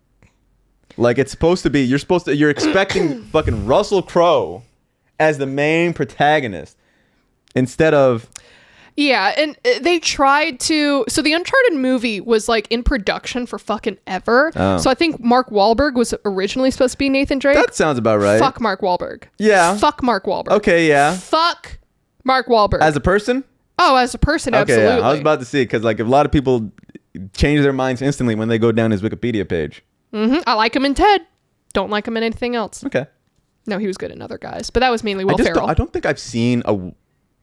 Like it's supposed to be, you're expecting fucking Russell Crowe as the main protagonist instead of... Yeah, and they tried to... So the Uncharted movie was like in production for fucking ever. Oh. So I think Mark Wahlberg was originally supposed to be Nathan Drake. That sounds about right. Fuck Mark Wahlberg. Yeah. Fuck Mark Wahlberg. Okay, yeah. Fuck Mark Wahlberg. As a person? Oh, as a person, okay, absolutely. Yeah. I was about to see, because like a lot of people change their minds instantly when they go down his Wikipedia page. Mm-hmm. I like him in Ted. Don't like him in anything else. Okay. No, he was good in other guys, but that was mainly Will Ferrell. I don't think I've seen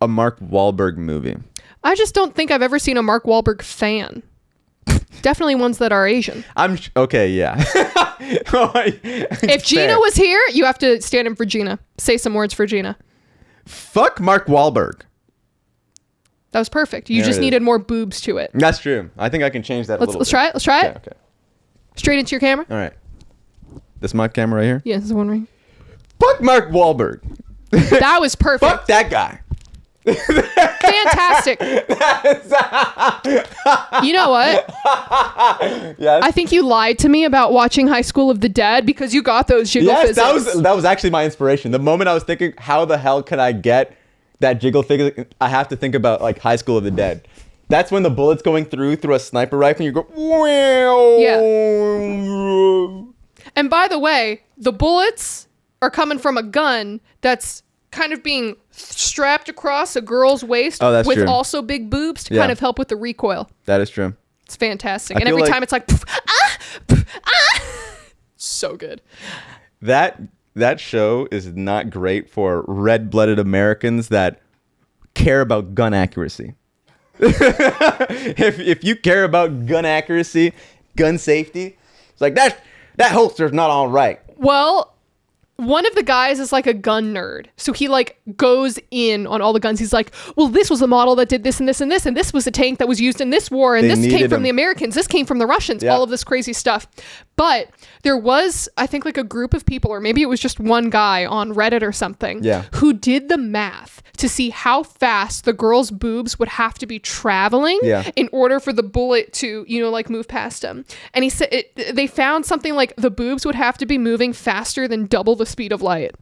a Mark Wahlberg movie. I just don't think I've ever seen a Mark Wahlberg fan. Definitely ones that are Asian. Okay, yeah. If Gina was here, you have to stand in for Gina. Say some words for Gina. Fuck Mark Wahlberg. That was perfect. You There just it is. needed more boobs to it. That's true. I think I can change that a little Let's bit. try it. Let's try it. Okay. Straight into your camera. All right. This my camera right here? Yeah, this is the one right. Fuck Mark Wahlberg. That was perfect. Fuck that guy. Fantastic. You know what? Yes. I think you lied to me about watching High School of the Dead because you got those jiggle Yes, physics. that was actually my inspiration. The moment I was thinking, how the hell can I get that jiggle physics? I have to think about like High School of the Dead. That's when the bullet's going through a sniper rifle and you go, wow. Yeah. And by the way, the bullets are coming from a gun that's kind of being strapped across a girl's waist Oh, that's with true. also big boobs to Yeah. kind of help with the recoil. That is true. It's fantastic. I And feel every like- time it's like, poof, ah, poof, ah. So good. That show is not great for red-blooded Americans that care about gun accuracy. if you care about gun accuracy, gun safety, it's like that holster's not all right. Well, one of the guys is like a gun nerd. So he like goes in on all the guns. He's like, well, this was a model that did this and this and this. And this was a tank that was used in this war. And They this came needed from him. the Americans. This came from the Russians. Yeah. All of this crazy stuff. But there was, I think, like a group of people, or maybe it was just one guy on Reddit or something, Yeah. who did the math to see how fast the girl's boobs would have to be traveling Yeah. in order for the bullet to, like move past them. And he said they found something like the boobs would have to be moving faster than double the speed of light.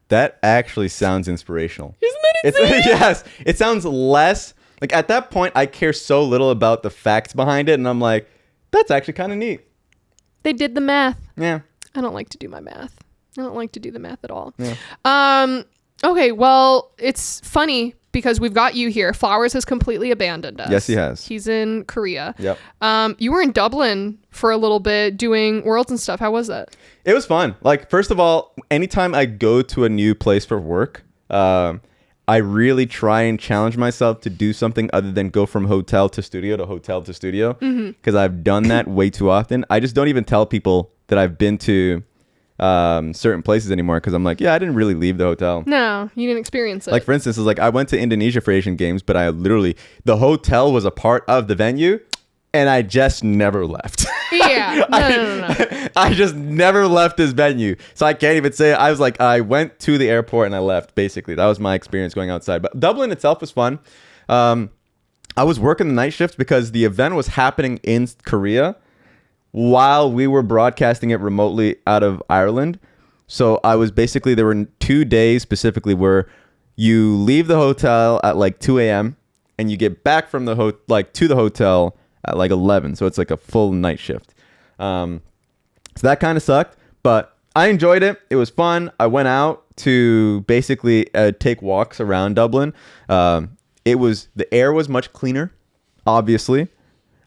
That actually sounds inspirational. Isn't that insane? Yes. It sounds less like at that point I care so little about the facts behind it, and I'm like, that's actually kind of neat. They did the math. Yeah. I don't like to do my math. I don't like to do the math at all. Yeah. Okay, well, it's funny because we've got you here. Flowers has completely abandoned us. Yes, he has. He's in Korea. Yep. You were in Dublin for a little bit doing worlds and stuff. How was that? It was fun. Like, first of all, anytime I go to a new place for work, I really try and challenge myself to do something other than go from hotel to studio to hotel to studio. Because I've done that way too often. I just don't even tell people that I've been to certain places anymore because I'm like, yeah, I didn't really leave the hotel. No, you didn't experience it. Like, for instance, it's like I went to Indonesia for Asian Games, but I literally, the hotel was a part of the venue and I just never left. Yeah. No. I just never left this venue. So I can't even say, I was like, I went to the airport and I left, basically. That was my experience going outside. But Dublin itself was fun. I was working the night shift because the event was happening in Korea while we were broadcasting it remotely out of Ireland. So I was basically, there were 2 days specifically where you leave the hotel at like 2 a.m. and you get back from the to the hotel at like 11. So it's like a full night shift. So that kind of sucked, but I enjoyed it. It was fun. I went out to basically take walks around Dublin. The air was much cleaner, obviously.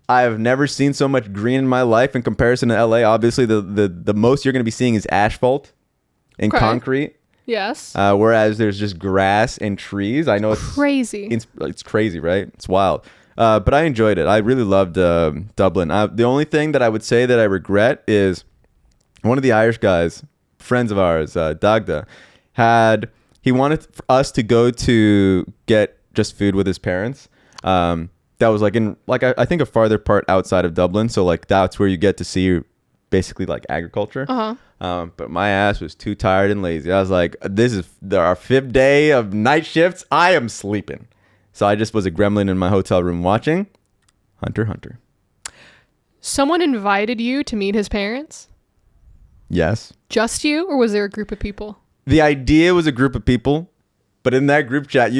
I have never seen so much green in my life in comparison to LA. Obviously, the most you're going to be seeing is asphalt and Okay. concrete, Yes. whereas there's just grass and trees. I know it's Crazy. It's crazy, right? It's wild. But I enjoyed it. I really loved Dublin. The only thing that I would say that I regret is one of the Irish guys, friends of ours, Dagda, he wanted us to go to get just food with his parents. That was like in I think a farther part outside of Dublin. So like that's where you get to see basically like agriculture. But my ass was too tired and lazy. I was like, this is our 5th day of night shifts. I am sleeping. So I just was a gremlin in my hotel room watching Hunter x Hunter. Someone invited you to meet his parents? Yes. Just you, or was there a group of people? The idea was a group of people, but in that group chat,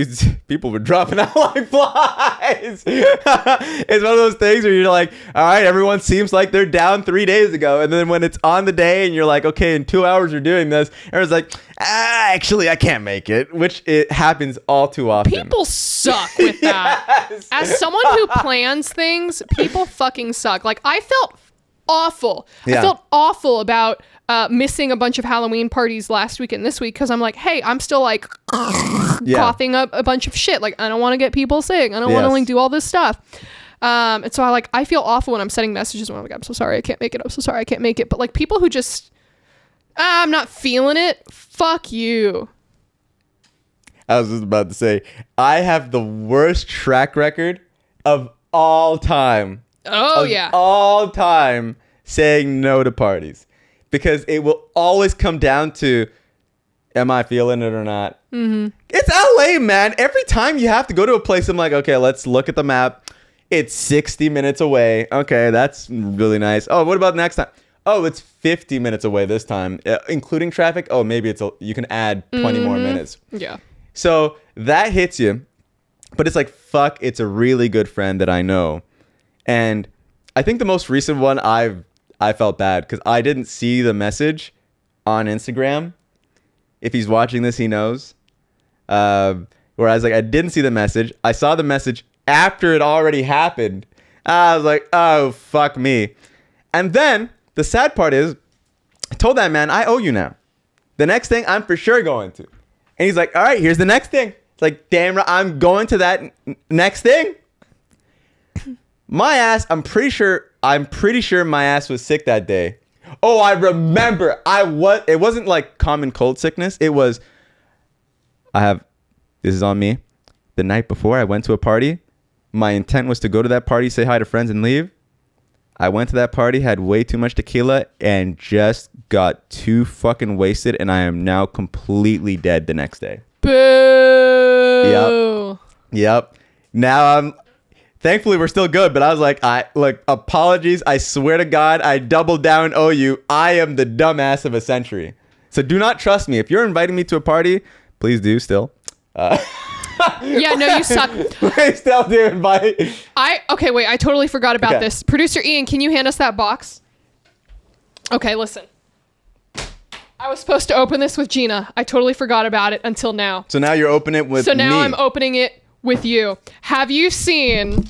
people were dropping out like flies. It's one of those things where you're like, all right, everyone seems like they're down 3 days ago. And then when it's on the day and you're like, okay, in 2 hours we're doing this, everyone's like, actually, I can't make it, which it happens all too often. People suck with that. Yes. As someone who plans things, people fucking suck. Like, I felt awful. Yeah. I felt awful about missing a bunch of Halloween parties last week and this week because I'm like, hey, I'm still like coughing up a bunch of shit. Like, I don't want to get people sick. I don't want to Yes. like do all this stuff. And so I feel awful when I'm sending messages when I'm like, I'm so sorry I can't make it. I'm so sorry I can't make it. But like people who just, I'm not feeling it. Fuck you. I was just about to say, I have the worst track record of all time. Oh, yeah. All time saying no to parties. Because it will always come down to, am I feeling it or not? Mm-hmm. It's LA, man. Every time you have to go to a place, I'm like, okay, let's look at the map. It's 60 minutes away. Okay, that's really nice. Oh, what about next time? Oh, it's 50 minutes away this time, including traffic. Oh, maybe you can add 20 more minutes. Yeah. So that hits you. But it's like, fuck, it's a really good friend that I know. And I think the most recent one, I felt bad because I didn't see the message on Instagram. If he's watching this, he knows. Whereas like I didn't see the message. I saw the message after it already happened. I was like, oh, fuck me. And then the sad part is, I told that man, I owe you now. The next thing I'm for sure going to. And he's like, all right, here's the next thing. It's like, damn right, I'm going to that next thing. My ass, I'm pretty sure my ass was sick that day. Oh, I remember. It wasn't like common cold sickness. It was, this is on me. The night before I went to a party, my intent was to go to that party, say hi to friends and leave. I went to that party, had way too much tequila, and just got too fucking wasted, and I am now completely dead the next day. Boo. Yep. Now thankfully we're still good, but I was like, apologies. I swear to God, I double down owe you. I am the dumbass of a century. So do not trust me. If you're inviting me to a party, please do still. Yeah, no, you suck. Please still do invite. Okay, wait, I totally forgot about Okay. this. Producer Ian, can you hand us that box? Okay, listen. I was supposed to open this with Gina. I totally forgot about it until now. So now you're opening it with So now me. I'm opening it with you. Have you seen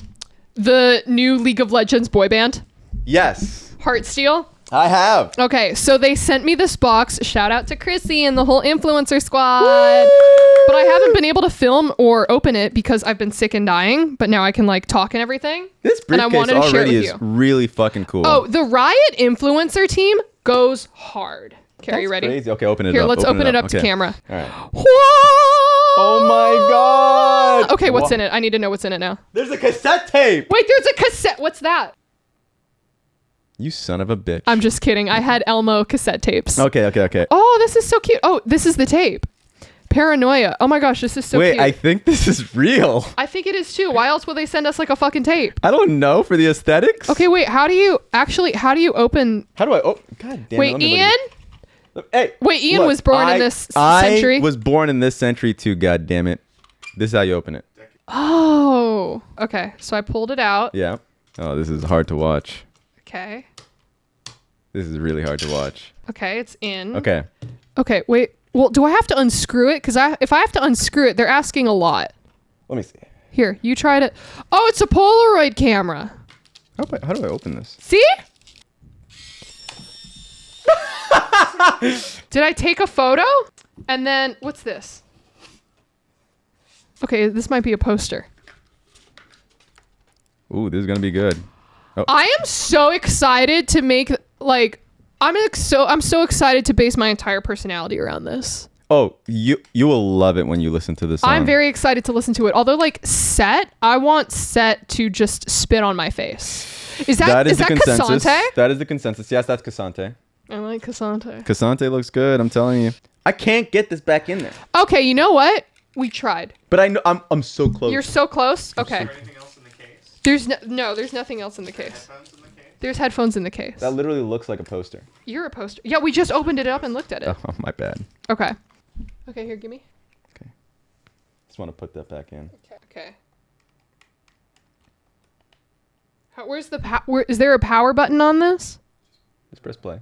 the new League of Legends boy band? Yes, Heartsteel? I have. Okay, so they sent me this box. Shout out to Chrissy and the whole influencer squad. But I haven't been able to film or open it because I've been sick and dying. But now I can like talk and everything. This and I briefcase wanted to share it already with is you. really fucking cool. Oh, the Riot influencer team goes hard. Okay, are you ready? Crazy. Okay, open it Here, up. let's open it up to Okay. camera. All right. Whoa! Oh my God. Okay, what's in it? I need to know what's in it now. There's a cassette tape. Wait, there's a cassette. What's that? You son of a bitch. I'm just kidding. I had Elmo cassette tapes. Okay. Oh, this is so cute. Oh, this is the tape. Paranoia. Oh my gosh, this is so Wait, cute. I think this is real. I think it is too. Why else would they send us like a fucking tape? I don't know, for the aesthetics. Okay, wait. How do you open? How do I? Oh, God damn. Wait, Ian? Hey. Wait, Ian look, was born in this century. I was born in this century too. God damn it. This is how you open it. Oh, okay. So I pulled it out. Yeah. Oh, this is hard to watch. Okay. This is really hard to watch. Okay, it's in. Okay. Okay, wait. Well, do I have to unscrew it? Because if I have to unscrew it, they're asking a lot. Let me see. Here, you try to. Oh, it's a Polaroid camera. How do I open this? See? Did I take a photo? And then, what's this? Okay, this might be a poster. Ooh, this is gonna be good. Oh. I am so excited to make I'm so excited to base my entire personality around this. Oh, you will love it when you listen to this song. I'm very excited to listen to it. Although I want Set to just spit on my face. Is that consensus. Cassante? That is the consensus. Yes, that's Cassante. I like Cassante. Cassante looks good, I'm telling you. I can't get this back in there. Okay, you know what? We tried. But I know I'm so close. You're so close. Okay. Is there anything else in the case? There's there's nothing else in the case. Headphones in the case? There's headphones in the case. That literally looks like a poster. You're a poster. Yeah, we just opened it up and looked at it. Oh, my bad. Okay. Okay, here, give me. Okay. Just want to put that back in. Okay. Where's the is there a power button on this? Just press play.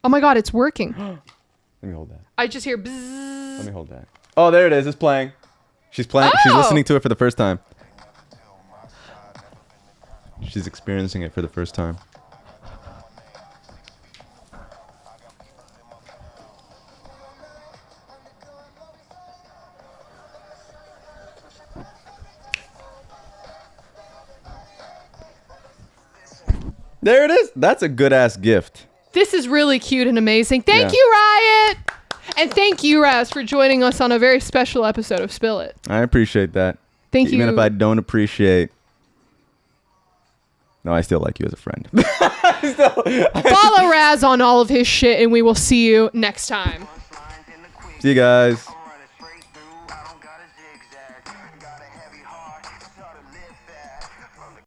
Oh my god, it's working. Let me hold that. I just hear bzzz. Let me hold that. Oh, there it is. It's playing. She's playing. She's Oh! listening to it for the first time. She's experiencing it for the first time. There it is. That's a good ass gift. This is really cute and amazing. Thank Yeah. you, Riot. And thank you, Raz, for joining us on a very special episode of Spill It. I appreciate that. Thank you. Even if I don't appreciate. No, I still like you as a friend. Follow Raz on all of his shit, and we will see you next time. See you guys.